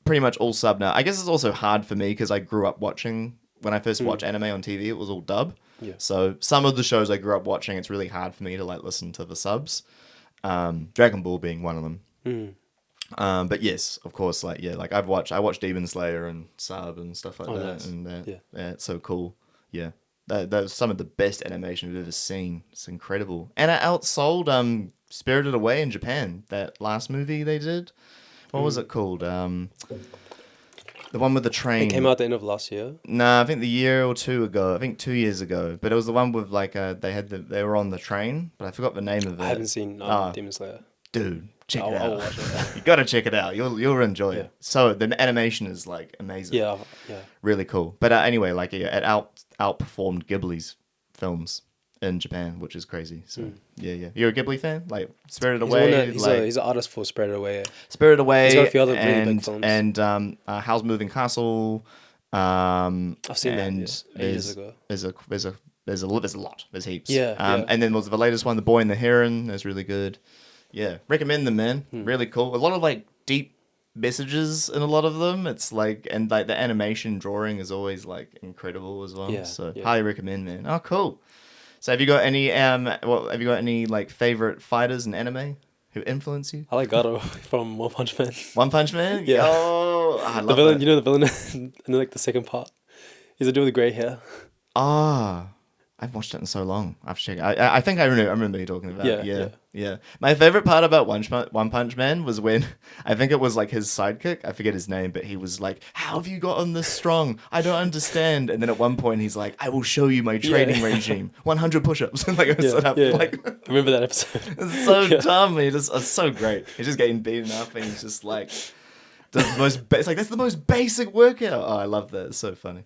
pretty much all sub now. I guess it's also hard for me because I grew up watching when I first watched anime on TV. It was all dub. Yeah. So some of the shows I grew up watching, it's really hard for me to like listen to the subs. Dragon Ball being one of them. But yes, of course, like I watched Demon Slayer and sub and stuff like that, nice. and Yeah. it's so cool. Yeah, that's some of the best animation we've ever seen. It's incredible, and it outsold Spirited Away in Japan. That last movie they did, what was it called? The one with the train. It came out at the end of last year. Nah, I think the year or two ago. I think 2 years ago. But it was the one with like they were on the train, but I forgot the name of it. I haven't seen Ah. Demon Slayer. Dude, check it I'll out. watch it. You gotta check it out. You'll enjoy Yeah. it. So the animation is like amazing. Yeah. Really cool. But anyway, like it outperformed Ghibli's films in Japan, which is crazy. So yeah. You're a Ghibli fan? Like Spirited Away, He's an artist for Spread Away. Spirited Away, He's got a few other really big films. and Howl's Moving Castle. I've seen and that ages ago. There's a lot. There's heaps. Yeah, yeah. And then was the latest one, The Boy and the Heron, is really good. Yeah, recommend them, man. Really cool. A lot of like deep messages in a lot of them. It's like, and like the animation drawing is always like incredible as well. Yeah, So yeah. highly recommend, man. Oh, cool. So have you got any like favorite fighters in anime? Who influenced you? I like Garo from One Punch Man. One Punch Man? Yeah. Oh, I The love villain, that. you know the villain in like the second part. He's a dude with grey hair. Ah, I've watched it in so long. I've checked. I think I remember you talking about. Yeah, Yeah, yeah. yeah. My favorite part about One Punch Man was when I think it was like his sidekick. I forget his name, but he was like, "How have you gotten this strong? I don't understand." And then at one point, he's like, "I will show you my training regime: 100 push-ups." And like, I stood up, like, I remember that episode. it's so dumb. It's so great. He's just getting beaten up, and he's just like, does the most. It's like that's the most basic workout. Oh, I love that. It's so funny.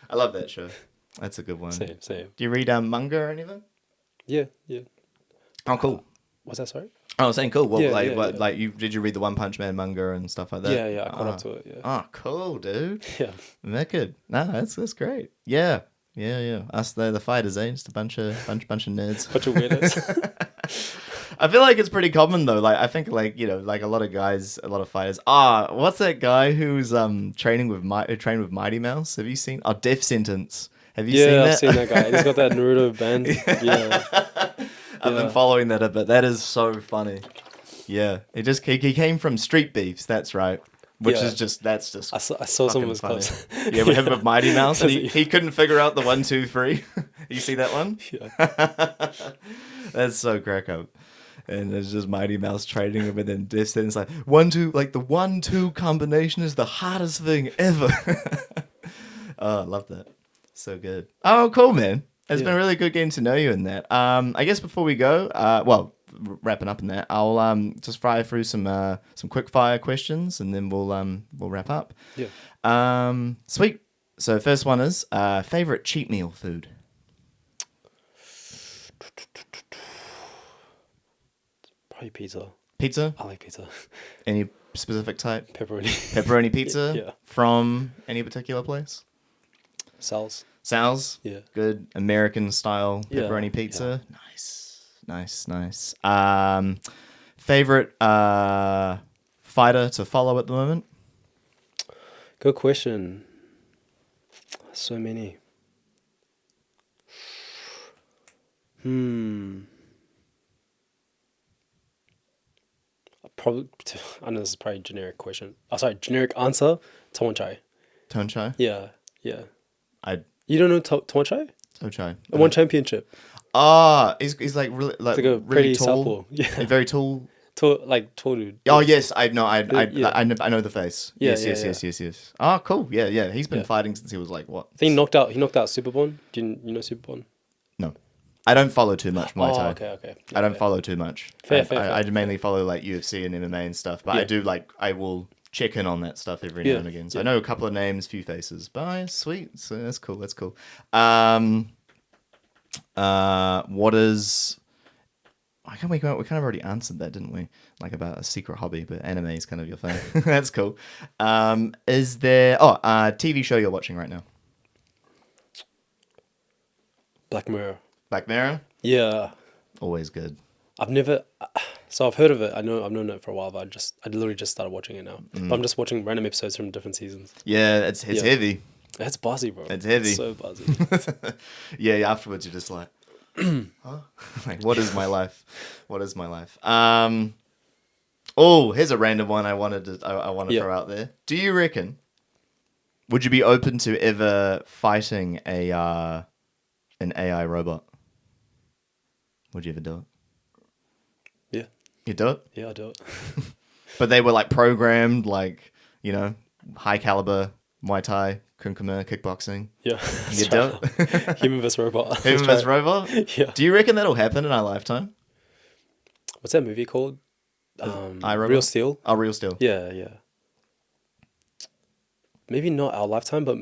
I love that show. That's a good one. Same. Do you read manga or anything? Yeah. Oh, cool. What's that, sorry? Oh, I was saying cool. Well, Yeah, like did you read the One Punch Man manga and stuff like that? Yeah, I caught up to it, yeah. Oh, cool, dude. Yeah. Wicked. No, that's great. Yeah. Us the fighters, eh? Just a bunch of nerds. Bunch of weirdos. I feel like it's pretty common though. Like I think like like a lot of guys, a lot of fighters. What's that guy who's trained with Mighty Mouse? Have you seen? Oh, Death Sentence. Have you seen that? Yeah, I've seen that guy. He's got that Naruto band. Yeah. I've been following that a bit. That is so funny. Yeah, he came from Street Beefs. That's right. Which is just I saw some of his clips. Yeah, we have him with Mighty Mouse, and he couldn't figure out the 1, 2, 3. You see that one? Yeah. That's so crack up. And it's just Mighty Mouse training him, and then Death Sentence like 1, 2, like the 1-2 combination is the hardest thing ever. Oh, I love that. So good. Oh, cool, man. It's been really good getting to know you in that. I guess before we go, wrapping up in that, I'll just fire through some quickfire questions, and then we'll wrap up. Yeah. Sweet. So first one is favorite cheat meal food. Probably pizza. Pizza. I like pizza. Any specific type? Pepperoni. Pepperoni pizza. Yeah. From any particular place? Sal's. Sal's. Yeah. Good American style pepperoni pizza. Yeah. Nice. Favorite fighter to follow at the moment? Good question. So many. Probably. I know this is probably a generic question. Oh, sorry, generic answer. Tonchai. Tonchai. Yeah. You don't know Tonchai? Tonchai. One championship. He's like really like, it's like a really pretty tall. southpaw. Yeah. Very tall. Tall dude. Oh yes, I know. I know the face. Yeah, Yes. Oh, cool. Yeah. He's been fighting since he was like what? I think he knocked out Superbon. Do you know Superbon? No, I don't follow too much Muay Thai. Okay. I don't follow too much. Fair. I mainly follow like UFC and MMA and stuff, but I do I will check in on that stuff every now and again. So I know a couple of names, few faces. But sweet. So that's cool. What is? We kind of already answered that, didn't we? Like about a secret hobby, but anime is kind of your thing. That's cool. Is there a TV show you're watching right now? Black Mirror. Black Mirror? Yeah. Always good. I've never. So I've heard of it. I've known it for a while, but I literally just started watching it now. But I'm just watching random episodes from different seasons. Yeah, it's heavy. It's buzzy, bro. It's heavy. It's so buzzy. Yeah. Afterwards, you're just like, huh? Like, what is my life? Here's a random one I want to throw out there. Do you reckon? Would you be open to ever fighting an AI robot? Would you ever do it? Yeah. You do it? Yeah, I'll do it. But they were like programmed, like, high caliber Muay Thai, Kun Khumer, kickboxing. Yeah. You do it? Human vs. robot. Human vs. robot? Yeah. Do you reckon that'll happen in our lifetime? What's that movie called? Real Steel. Oh, Real Steel. Yeah. Maybe not our lifetime, but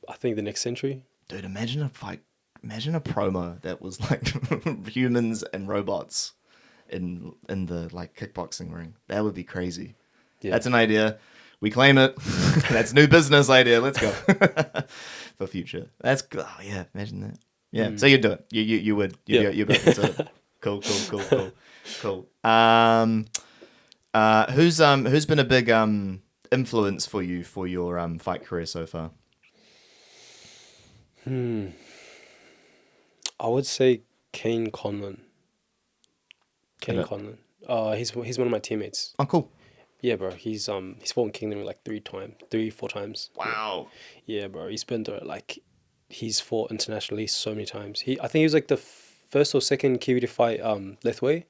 I think the next century. Dude, imagine a promo that was like humans and robots in the like kickboxing ring. That would be crazy. Yeah. That's an idea. We claim it. That's new business idea. Let's go. For future. That's imagine that. Yeah. So you'd do it. You would. You'd be open to it. Cool. Who's been a big influence for you for your fight career so far? I would say Kane Conlon. He's one of my teammates. Oh, cool. Yeah, bro. He's fought in Kingdom like 4 times. Wow. Yeah, bro. He's been through it. Like, he's fought internationally so many times. I think he was like the first or second Kiwi to fight Lethwei.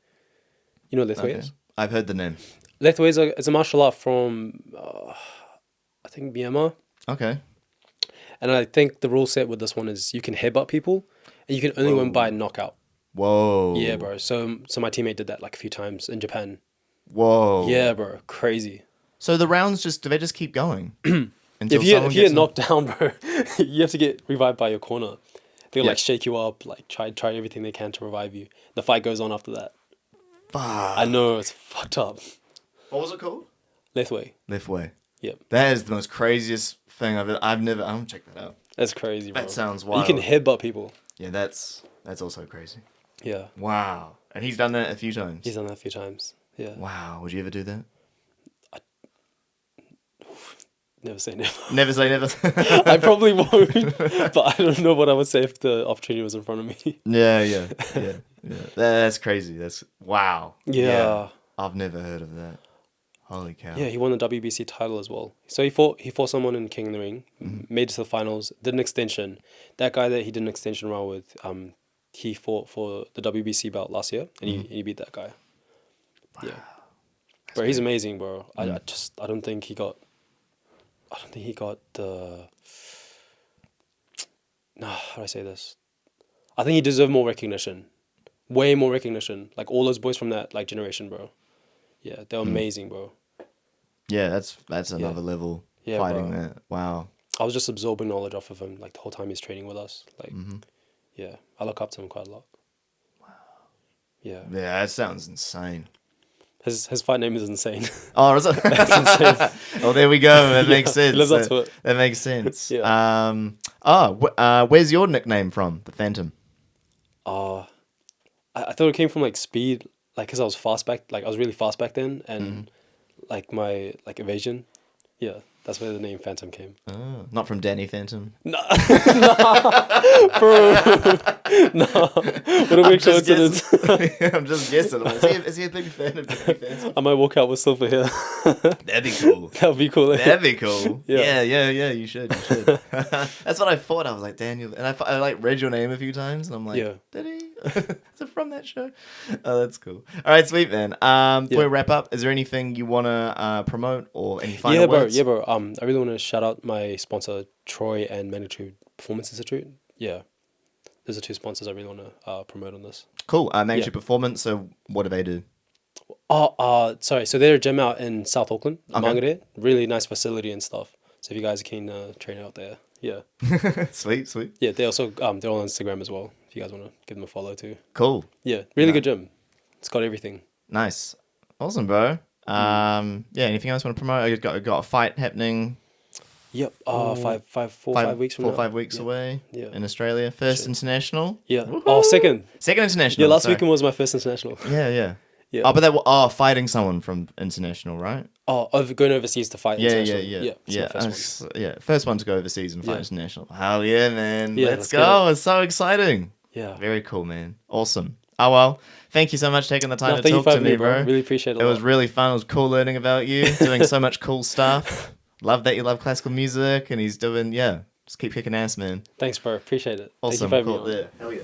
You know Lethwei Okay. is? I've heard the name. Lethwei is it's a martial art from I think Myanmar. Okay. And I think the rule set with this one is you can headbutt people, and you can only win by knockout. Whoa. Yeah, bro. So my teammate did that like a few times in Japan. Whoa. Yeah, bro. Crazy. So the rounds do they just keep going? If you get knocked down, bro, you have to get revived by your corner. They'll like shake you up, like try everything they can to revive you. The fight goes on after that. Fuck. I know, it's fucked up. What was it called? Lethwei. Lethwei. Yep. That is the most craziest thing I've never. I'm gonna check that out. That's crazy, bro. That sounds wild. You can headbutt people. Yeah, that's also crazy. Yeah. Wow. And he's done that a few times. He's done that a few times. Yeah. Wow. Would you ever do that? Never say never. Never say never. I probably won't, but I don't know what I would say if the opportunity was in front of me. Yeah. That's crazy. That's wow. Yeah. I've never heard of that. Holy cow. Yeah, he won the WBC title as well. So he fought someone in King of the Ring, made it to the finals, did an extension. That guy that he did an extension round with, he fought for the WBC belt last year, and he beat that guy. Wow. Yeah, bro, he's amazing, bro. I don't think he got the. No, how do I say this? I think he deserved more recognition, way more recognition. Like all those boys from that like generation, bro. Yeah, they're amazing, bro. Yeah, that's another level fighting bro. that. Wow. I was just absorbing knowledge off of him like the whole time he's training with us. Like, yeah, I look up to him quite a lot. Wow. Yeah. Yeah, that sounds insane. His fight name is insane. Oh, is it? That's insane. Oh, there we go. That makes sense. He lives up to it. That makes sense. Yeah. Where's your nickname from? The Phantom. I thought it came from like speed, like because I was fast back, like I was really fast back then, and like my like evasion. Yeah, that's where the name Phantom came. Oh, not from Danny Phantom. No, bro. No, what a weird coincidence. I'm just guessing. Like, is he a big fan of Danny Phantom? I might walk out with silver hair. That'd be cool. That would be cool. That'd be cool. Yeah. Yeah. You should. That's what I thought. I was like Daniel, and I like read your name a few times, and I'm like, did he? Is it from that show? Oh, that's cool. All right, sweet man. Before we wrap up, is there anything you wanna promote or any final words? Yeah, bro. I really want to shout out my sponsor, Troy and Magnitude Performance Institute. Yeah, those are two sponsors I really want to promote on this. Cool. Magnitude Performance. So, what do they do? Sorry. So they're a gym out in South Auckland, manga there. Really nice facility and stuff. So if you guys are keen to train out there, yeah. Sweet. Yeah, they also they're on Instagram as well. If you guys want to give them a follow too. Cool. Yeah, really good gym. It's got everything. Nice. Awesome, bro. Anything else you want to promote? You got a fight happening. Yep. 5 weeks from now. 5 weeks away. Yeah. In Australia. First international. Yeah. Woohoo! Oh, second. Second international. Yeah, last weekend was my first international. Yeah. Yeah. Oh, but they were fighting someone from international, right? Oh, going overseas to fight international. Yeah. It's my first one. First one to go overseas and fight international. Hell yeah, man. Yeah, let's go. It's so exciting. Yeah. Very cool, man. Awesome. Oh, well. Thank you so much for taking the time to thank you talk for to me, bro. Really appreciate it. It was really fun. It was cool learning about you, doing so much cool stuff. Love that you love classical music, and he's doing, just keep kicking ass, man. Thanks, bro. Appreciate it. Awesome. Thank you for having me on. Hell yeah.